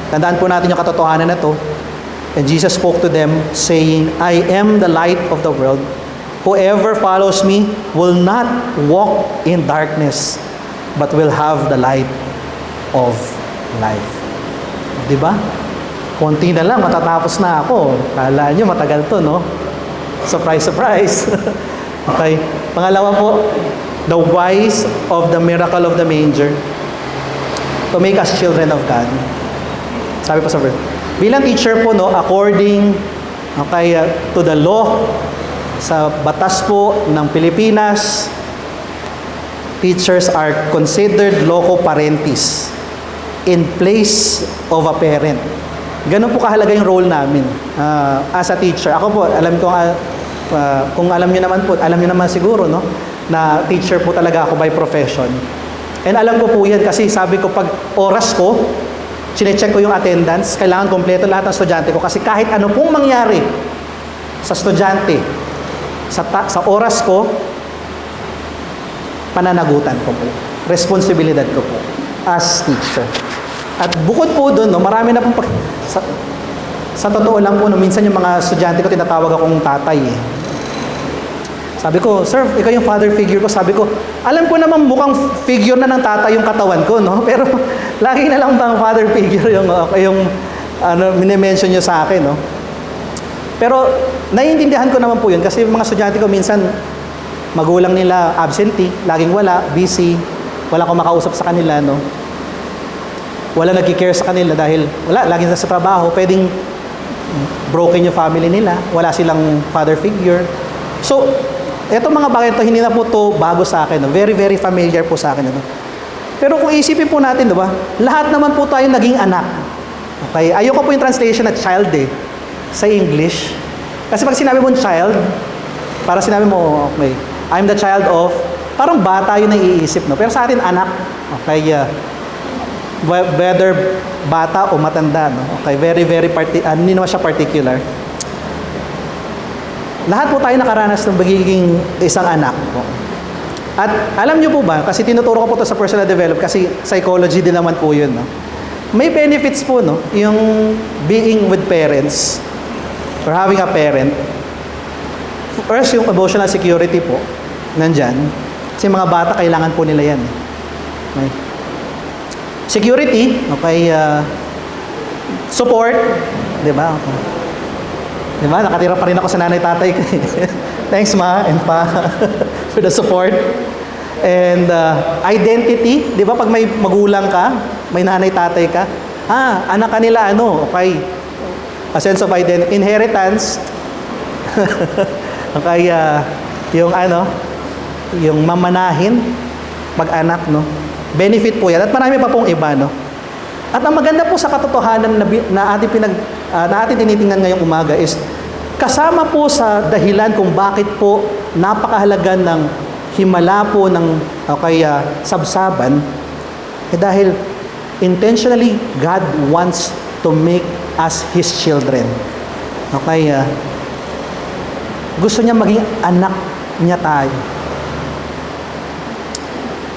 Tandaan po natin yung katotohanan na to. And Jesus spoke to them saying, I am the light of the world. Whoever follows me will not walk in darkness, but will have the light of life. Diba? Konti na lang, matatapos na ako. Kala nyo, matagal to, no? Surprise, surprise. Okay. Pangalawa po, the whys of the miracle of the manger to make us children of God. Sabi po sa verse, bilang teacher po, no, according to the law, sa batas po ng Pilipinas, teachers are considered loco parentis in place of a parent. Ganun po kahalaga yung role namin as a teacher. Ako po, alam ko, kung alam niyo naman siguro, no, na teacher po talaga ako by profession. And alam ko po yan kasi sabi ko pag oras ko, sinecheck ko yung attendance, kailangan kompleto lahat ng estudyante ko kasi kahit ano pong mangyari sa estudyante, sa oras ko, pananagutan ko po. Responsibilidad ko po as teacher. At bukod po doon, no, marami na pong sa totoo lang po, no, minsan yung mga estudyante ko tinatawag akong tatay eh. Sabi ko, sir, ikaw yung father figure ko. Sabi ko, alam ko naman mukhang figure na ng tatay yung katawan ko, no? Pero lagi na lang bang father figure yung minimension nyo sa akin, no? Pero naiintindihan ko naman po yun kasi mga estudyante ko minsan magulang nila absentee, laging wala, busy, wala akong makausap sa kanila, no? Wala nagki-care sa kanila dahil wala, laging nasa trabaho, pwedeng broken yung family nila, wala silang father figure. So, eto mga bagay ito, hindi na po to bago sa akin, no? Very, very familiar po sa akin, no? Pero kung isipin po natin, diba, lahat naman po tayo naging anak. Okay? Ayoko po yung translation na child eh, sa English. Kasi pag sinabi mo child, para sinabi mo, okay, I'm the child of, parang bata yun ang iisip, no? Pero sa atin, anak. Okay, whether bata o matanda, no? Okay, very, very, hindi naman siya particular. Lahat po tayo nakaranas ng magiging isang anak po. At alam niyo po ba, kasi tinuturo ko po ito sa personal development, kasi psychology din naman po yun, no? May benefits po, no? Yung being with parents, or having a parent. First, yung emotional security po, nandyan. Kasi mga bata, kailangan po nila yan. Okay. Security, okay, support, di ba? Okay. Di ba? Nakatira pa rin ako sa nanay-tatay ko. Thanks, ma and pa, for the support. And identity, di ba? Pag may magulang ka, may nanay-tatay ka, anak ka nila, okay. A sense of identity. Inheritance, okay, yung mamanahin, mag-anak, no? Benefit po yan. At marami pa pong iba, no? At ang maganda po sa katotohanan na ating tinitingnan ngayong umaga is kasama po sa dahilan kung bakit po napakahalaga ng himala po ng sabsaban dahil intentionally God wants to make us His children. Okay, gusto niya maging anak niya tayo.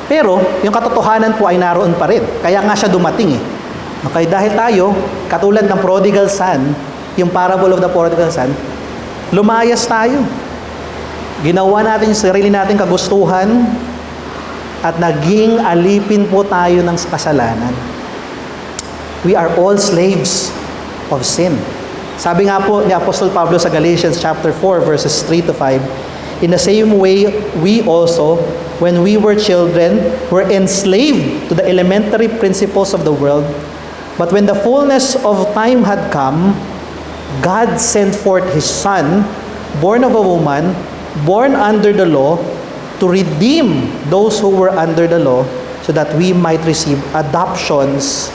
Pero yung katotohanan po ay naroon pa rin. Kaya nga siya dumating eh. Okay, dahil tayo, katulad ng prodigal son, yung parable of the prodigal son, lumayas tayo. Ginawa natin yung sarili nating kagustuhan at naging alipin po tayo ng kasalanan. We are all slaves of sin. Sabi nga po ni Apostle Pablo sa Galatians chapter 4 verses 3 to 5, in the same way, we also, when we were children, were enslaved to the elementary principles of the world. But when the fullness of time had come, God sent forth His Son, born of a woman, born under the law, to redeem those who were under the law, so that we might receive adoptions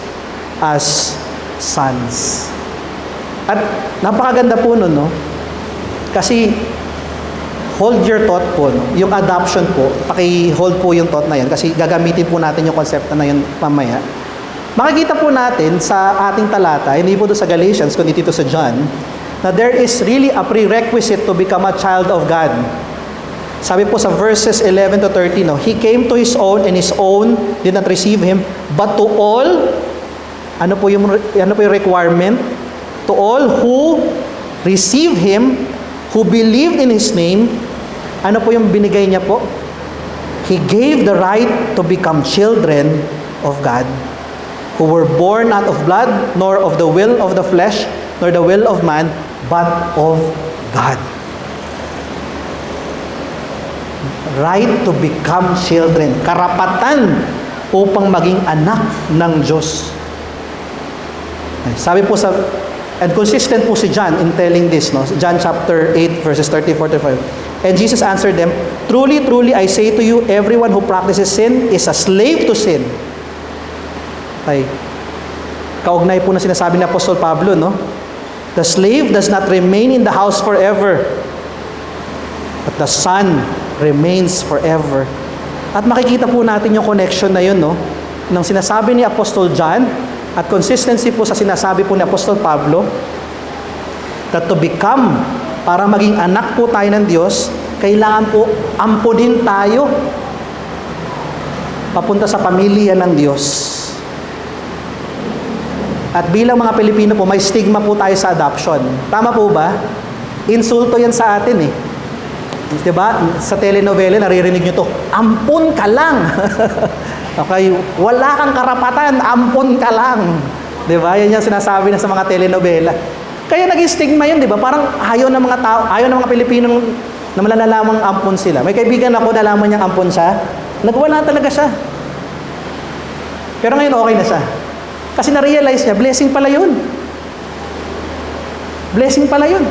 as sons. At napakaganda po nun, no? Kasi hold your thought po, no? Yung adoption po, paki-hold po yung thought na yun kasi gagamitin po natin yung konsepto na yun mamaya. Makikita po natin sa ating talata, hindi po doon sa Galatians, kundi dito sa John, na there is really a prerequisite to become a child of God. Sabi po sa verses 11 to 13, no, He came to His own and His own did not receive Him, but to all, ano po yung requirement? To all who receive Him, who believed in His name, ano po yung binigay niya po? He gave the right to become children of God, who were born not of blood, nor of the will of the flesh, nor the will of man, but of God. Right to become children. Karapatan upang maging anak ng Diyos. Sabi po sa, and consistent po si John in telling this, no? John chapter 8 verses 34-35. And Jesus answered them, truly, truly, I say to you, everyone who practices sin is a slave to sin. Okay. Kaugnay po na sinasabi ni Apostol Pablo, no? The slave does not remain in the house forever, but the son remains forever. At makikita po natin yung connection na yun, no? Nang sinasabi ni Apostol John, at consistency po sa sinasabi po ni Apostol Pablo, that to become, para maging anak po tayo ng Diyos, kailangan po ampunin tayo papunta sa pamilya ng Diyos. At bilang mga Pilipino po, may stigma po tayo sa adoption. Tama po ba? Insulto yan sa atin eh. Diba? Sa telenovela, naririnig nyo to, ampun ka lang. Okay? Wala kang karapatan, ampun ka lang. Diba? Yan yung sinasabi na sa mga telenovela. Kaya naging stigma yun, diba? Parang ayaw ng mga tao, ayaw ng mga Pilipinong na malalalamang ampun sila. May kaibigan ako, nalaman niyang ampun siya. Nagwala talaga siya. Pero ngayon okay na siya. Kasi na-realize niya, blessing pala yun. Blessing pala yun.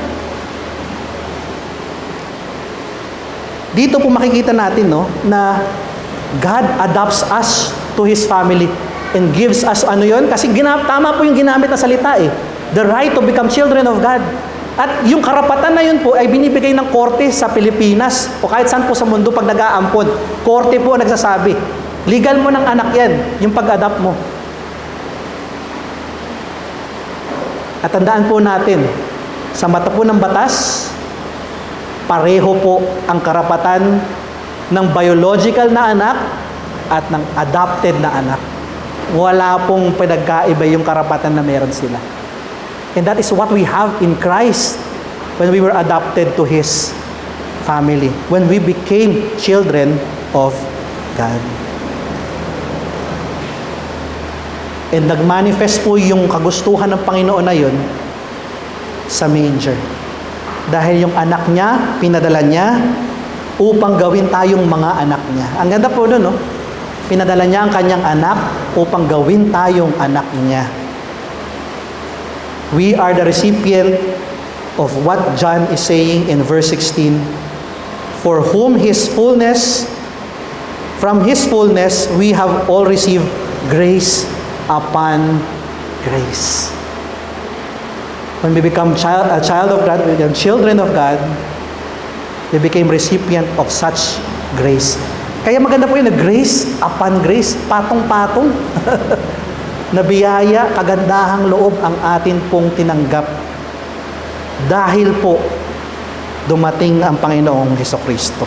Dito po makikita natin, no, na God adopts us to His family and gives us ano yun? Kasi tama po yung ginamit na salita eh. The right to become children of God. At yung karapatan na yun po ay binibigay ng korte sa Pilipinas o kahit saan po sa mundo pag nag-aampon. Korte po ang nagsasabi. Legal mo ng anak yan, yung pag-adopt mo. At tandaan po natin, sa mata po ng batas, pareho po ang karapatan ng biological na anak at ng adopted na anak. Wala pong pinagkaiba yung karapatan na meron sila. And that is what we have in Christ when we were adopted to His family, when we became children of God. And nagmanifest po yung kagustuhan ng Panginoon na yun sa manger. Dahil yung anak niya, pinadala niya upang gawin tayong mga anak niya. Ang ganda po doon, no? Pinadala niya ang kanyang anak upang gawin tayong anak niya. We are the recipient of what John is saying in verse 16. For whom His fullness, from His fullness, we have all received grace upon grace. When we become a child of God, we become children of God, we became recipient of such grace. Kaya maganda po yun, grace upon grace, patong-patong. Na biyaya, kagandahang loob ang atin pong tinanggap. Dahil po, dumating ang Panginoong Hesukristo.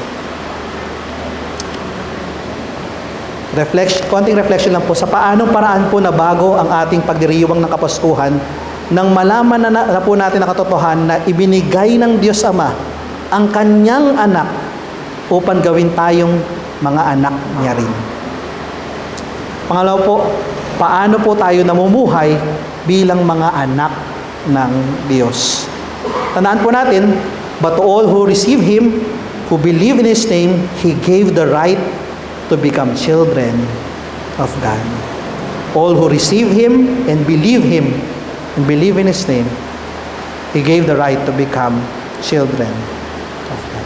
Konting reflection lang po sa paanong paraan po na bago ang ating pagdiriwang ng Kapaskuhan nang malaman na po natin ang katotohanan na ibinigay ng Diyos Ama ang kanyang anak upang gawin tayong mga anak niya rin. Pangalawa po, paano po tayo namumuhay bilang mga anak ng Diyos. Tandaan po natin, but to all who receive Him, who believe in His name, He gave the right to become children of God. All who receive Him and believe in His name, He gave the right to become children of God.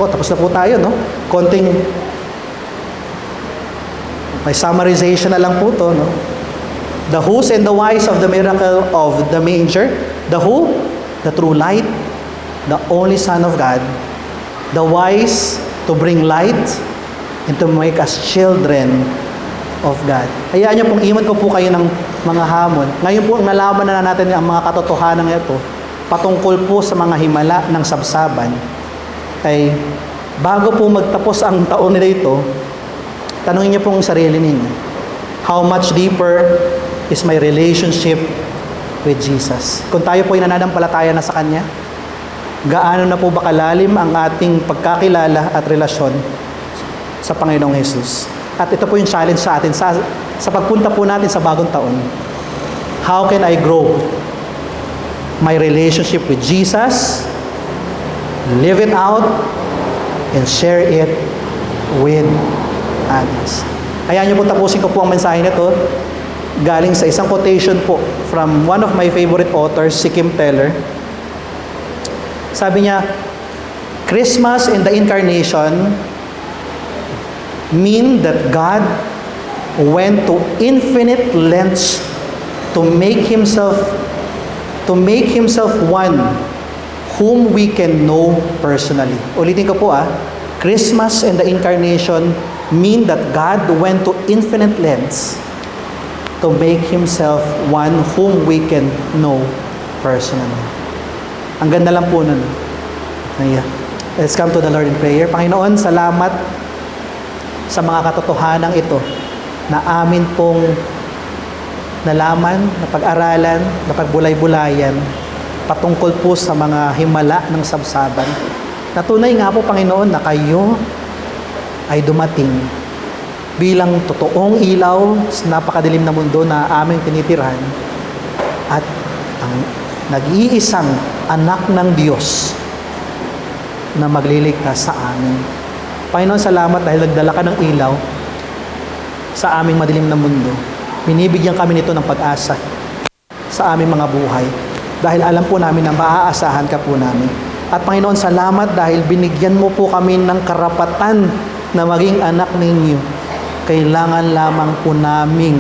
Tapos na po tayo, no? Konting may summarization na lang po to, no? The who's and the whys of the miracle of the manger. The who, the true light, the only Son of God. The whys, to bring light and to make us children of God. Hayaan niyo pong iwan ko po kayo ng mga hamon. Ngayon po, nalaman na natin ang mga katotohanan ito patungkol po sa mga himala ng sabsaban. Ay, bago po magtapos ang taon nila ito, tanungin niyo pong sarili ninyo, how much deeper is my relationship with Jesus? Kung tayo po ay nananampalataya na sa Kanya, gaano na po ba kalalim ang ating pagkakilala at relasyon sa Panginoong Jesus? At ito po yung challenge sa atin sa pagpunta po natin sa bagong taon. How can I grow my relationship with Jesus, live it out, and share it with others? Kaya niyo po tapusin ko po ang mensahe nito galing sa isang quotation po from one of my favorite authors, si Kim Keller. Sabi niya, Christmas and the Incarnation mean that God went to infinite lengths to make Himself one whom we can know personally. Ulitin ko po Christmas and the Incarnation mean that God went to infinite lengths to make Himself one whom we can know personally. Ang ganda lang po nun. Let's come to the Lord in prayer. Panginoon, salamat sa mga katotohanan ito na amin pong nalaman, napag-aralan, napagbulay-bulayan patungkol po sa mga himala ng sabsaban. Natunay nga po, Panginoon, na kayo ay dumating bilang totoong ilaw sa napakadilim na mundo na aming tinitirhan at ang nag-iisang anak ng Diyos na magliligtas sa amin. Panginoon, salamat dahil nagdala ka ng ilaw sa aming madilim na mundo. Binibigyan kami nito ng pag-asa sa aming mga buhay dahil alam po namin na maaasahan ka po namin. At Panginoon, salamat dahil binigyan mo po kami ng karapatan na maging anak ninyo. Kailangan lamang po naming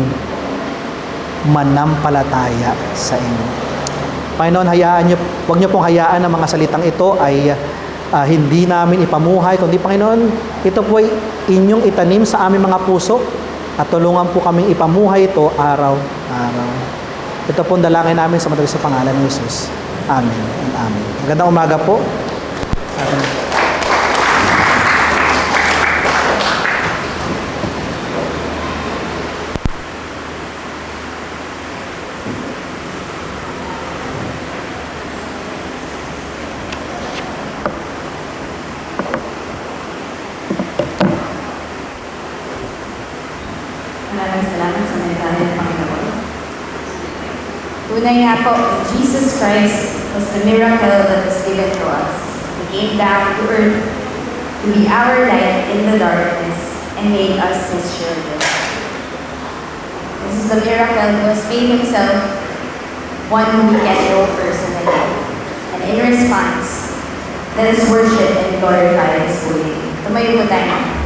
manampalataya sa inyo. Panginoon, huwag niyo pong hayaan na mga salitang ito ay hindi namin ipamuhay, kundi Panginoon, ito po ay inyong itanim sa aming mga puso at tulungan po kaming ipamuhay ito araw-araw. Ito po ang dalangin namin sa matagal sa pangalan ng Jesus. Amen and amen. Magandang umaga po. Amen. Maraming salamat sa mensahe ng Panginoon. Tunay nga po, Jesus Christ was the miracle that was given to us. He came down to earth to be our light in the darkness and made us His children. This is the miracle who has made Himself one who we can know personally. And in response, let us worship and glorify His holy name. Tumayo po tayo.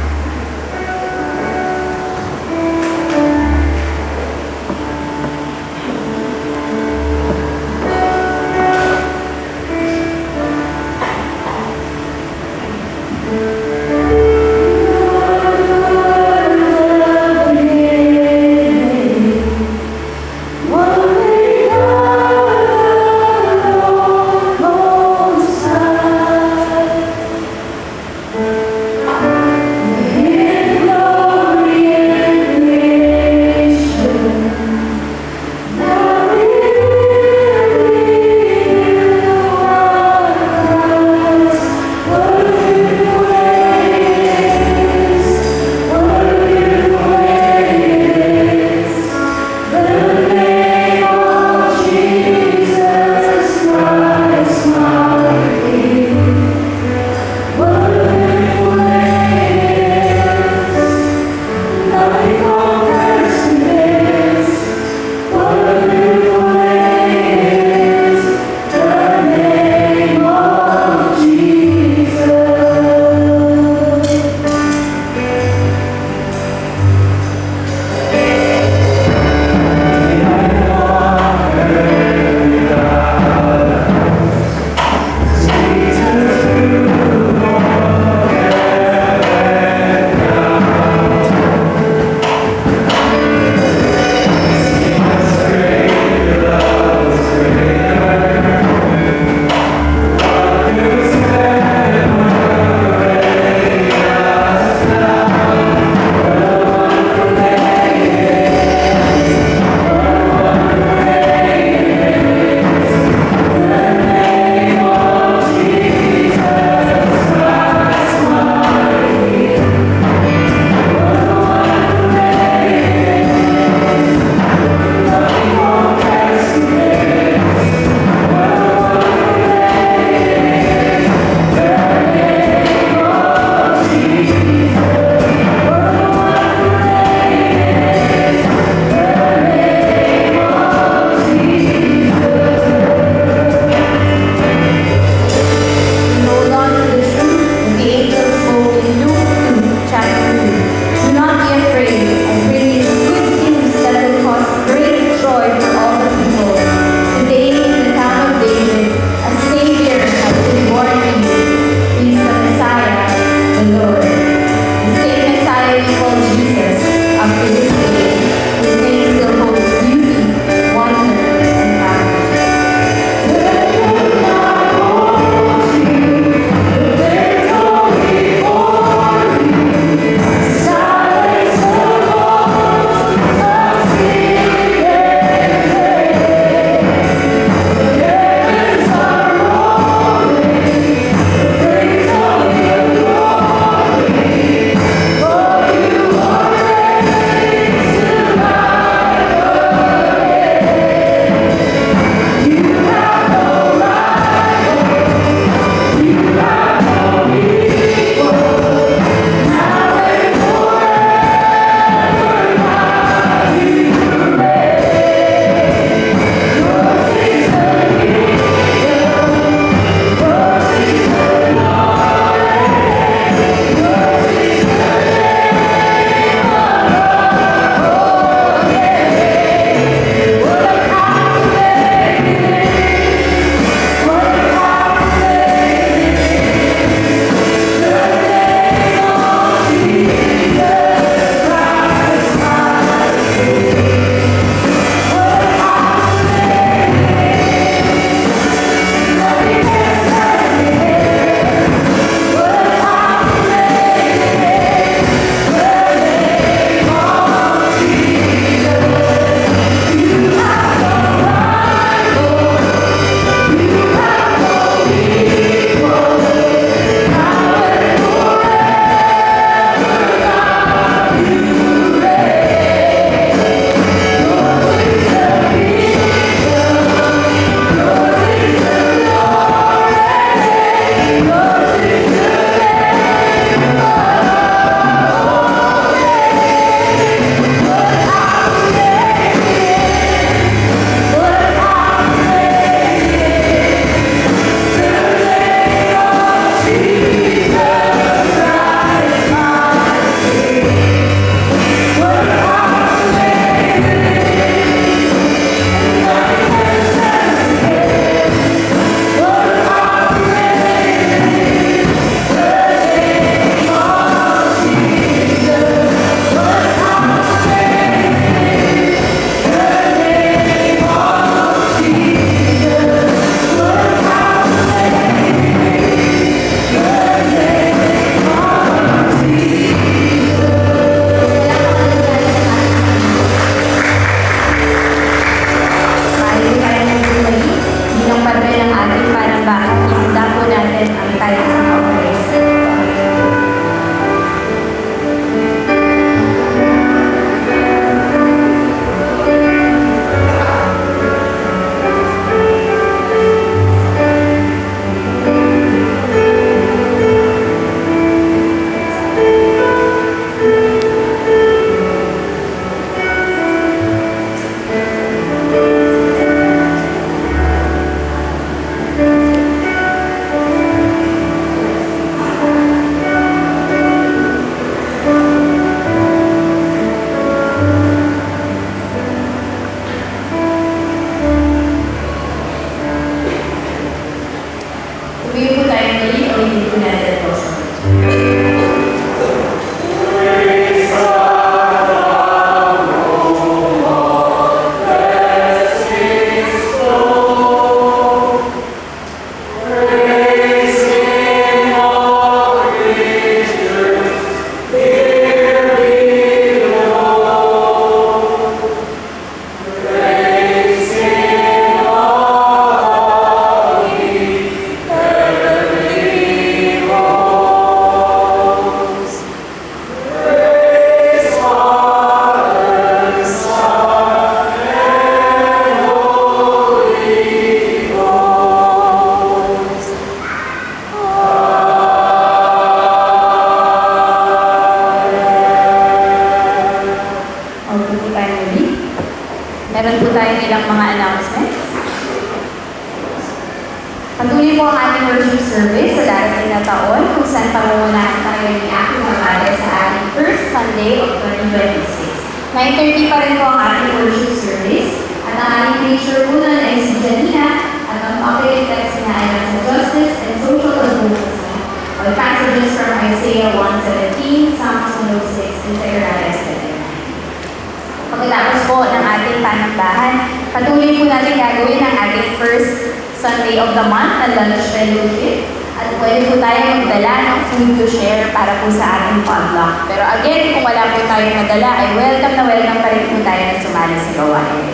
Patuloy po ang ating worship service sa darating na taon kung saan pangungunahan tayo ni Aking Mamale sa ating first Sunday of 2026. 9:30 pa rin po ang ating worship service at ang ating preacher po nun ay si Janina at ang topic text na ay nasa Justice and Social Advocacy or passages from Isaiah 1:17, Psalms 106, and Zechariah 7. Pagkatapos po ng ating panambahan, patuloy po natin gagawin ang ating first Sunday of the month na lunch fellowship. At pwede po tayo magdala ng food to share para po sa ating potluck. Pero again, kung wala po tayong madala, ay welcome pa rin po tayo na sumali sa gawain.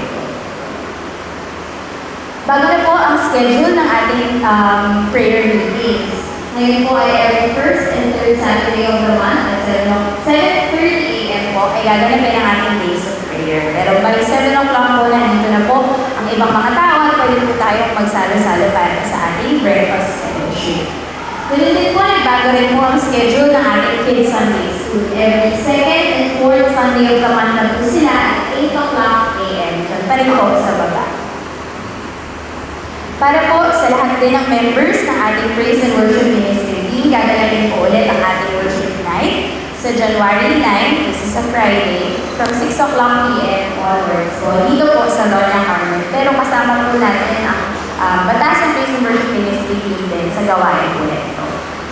Bago na po ang schedule ng ating prayer meetings. Ngayon po ay every first and third Saturday of the month at 7:30 a.m. po ay gaganapin ang ating days of prayer. Pero by 7 o'clock po, nandito na po ang ibang mga tao at pwede po tayong magsalo-salo para sa ating breakfast fellowship. Ganun din po, nagbago rin po ang schedule ng ating Kids Sunday School. Every second and fourth Sunday of the month na po sila at 8 o'clock a.m. Diyan pa rin po sa baba. Para po sa lahat din ng members ng ating Praise and Worship Ministry team, gaganapin po ulit ang ating worship night sa January 9, this is a Friday, from 6 o'clock p.m. onwards. So, dito po sa Lorna Carmen. Pero kasama po natin ang Batasan Praise and Worship Ministry team din sa gawain po na ito.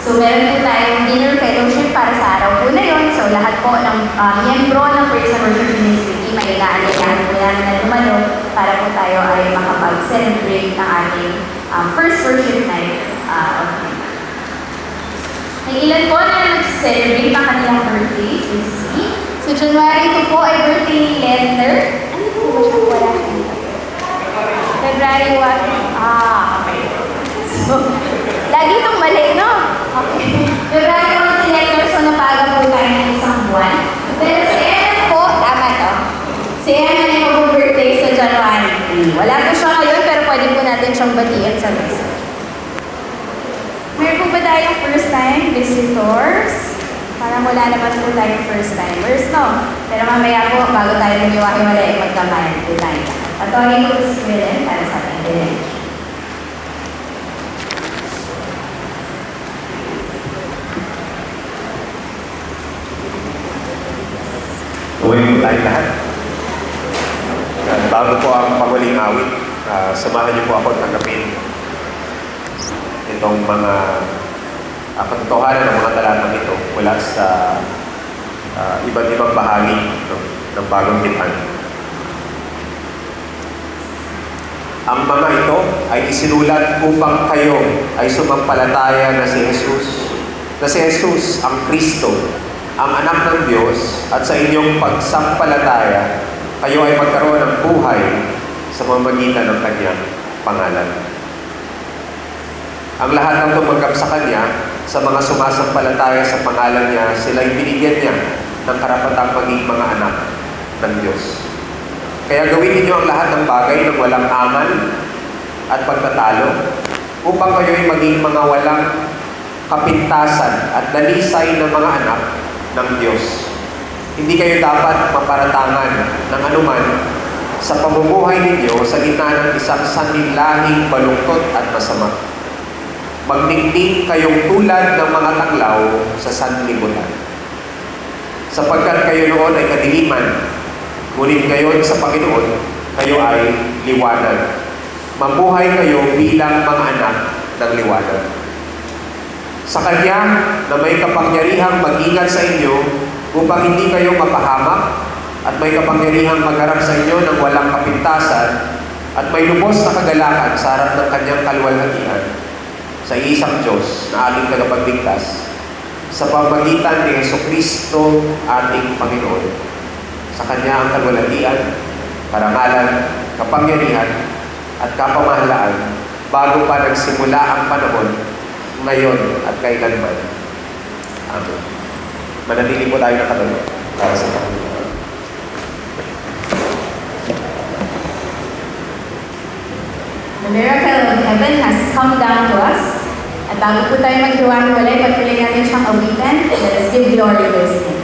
So, meron po tayong dinner fellowship para sa araw po na yun. So, lahat po ng miyembro ng Praise and Worship Ministry team ay inaalagaan po namin na lumalo para po tayo ay makapag-celebrate ng ating first worship night of the month. May ilan po na nag-celebrate ang kanilang birthdays this week. So, January 2 po ay birthday ni Lender. Ano po ba siya? Wala siya. February 1. Okay. So, lagi itong mali, no? Okay. February 1 si Lender, so napaga po tayo ng isang buwan. Pero si Emma po, tama to. Si Emma na yung birthday sa January 3. Wala po siya ngayon, pero pwede po natin siyang batiin sa message. Meron po ba tayong first time visitors? Parang wala naman po tayong first timers, no? Pero mamaya po, bago tayo lumiwahi-wala ay magkamayan po tayo. Patuloy po si Willen para sa ating dinner. Uwi po tayo lahat. Bago po ang pagwaling awit, samahan niyo po ako tanggapin itong mga katotohanan ng mga talatang ito mula sa iba't ibang bahagi ng bagong tipan. Ang mga ito ay isinulat upang kayo ay sumampalataya na si Jesus ang Kristo, ang anak ng Diyos, at sa inyong pagsampalataya, kayo ay magkaroon ng buhay sa pamamagitan ng kanyang pangalan. Ang lahat ng tumanggap sa kanya, sa mga sumasampalataya sa pangalan niya, sila'y binigyan niya ng karapatang maging mga anak ng Diyos. Kaya gawin ninyo ang lahat ng bagay ng walang amal at pagtatalo upang kayo ay maging mga walang kapintasan at dalisay na mga anak ng Diyos. Hindi kayo dapat maparatangan ng anuman sa pamumuhay ninyo sa gitna ng isang sanlilahing balungkot at masama. Magdingding kayong tulad ng mga taglaw sa sanlibutan. Sapagkat kayo noon ay kadiliman, ngunit ngayon sa Panginoon, kayo ay liwanag. Mabuhay kayo bilang mga anak ng liwanag. Sa Kanya na may kapangyarihang mag-ingat sa inyo upang hindi kayo mapahamak at may kapangyarihang magharap sa inyo ng walang kapintasan at may lubos na kagalakan sa harap ng Kanyang kaluwalhatian sa isang Diyos na ating tagapagligtas sa pamamagitan ni Jesucristo ating Panginoon. Sa Kanya ang kaluwalhatian, karangalan, kapangyarihan at kapamahalaan bago pa nagsimula ang panahon, ngayon at kailanman. Amen. Manatili po tayo nakatuloy para sa Panginoon. The miracle of heaven has come down to us. At bago po tayo maghiwa-hiwalay, patuloy natin siyang awitan. Let us give glory to His name.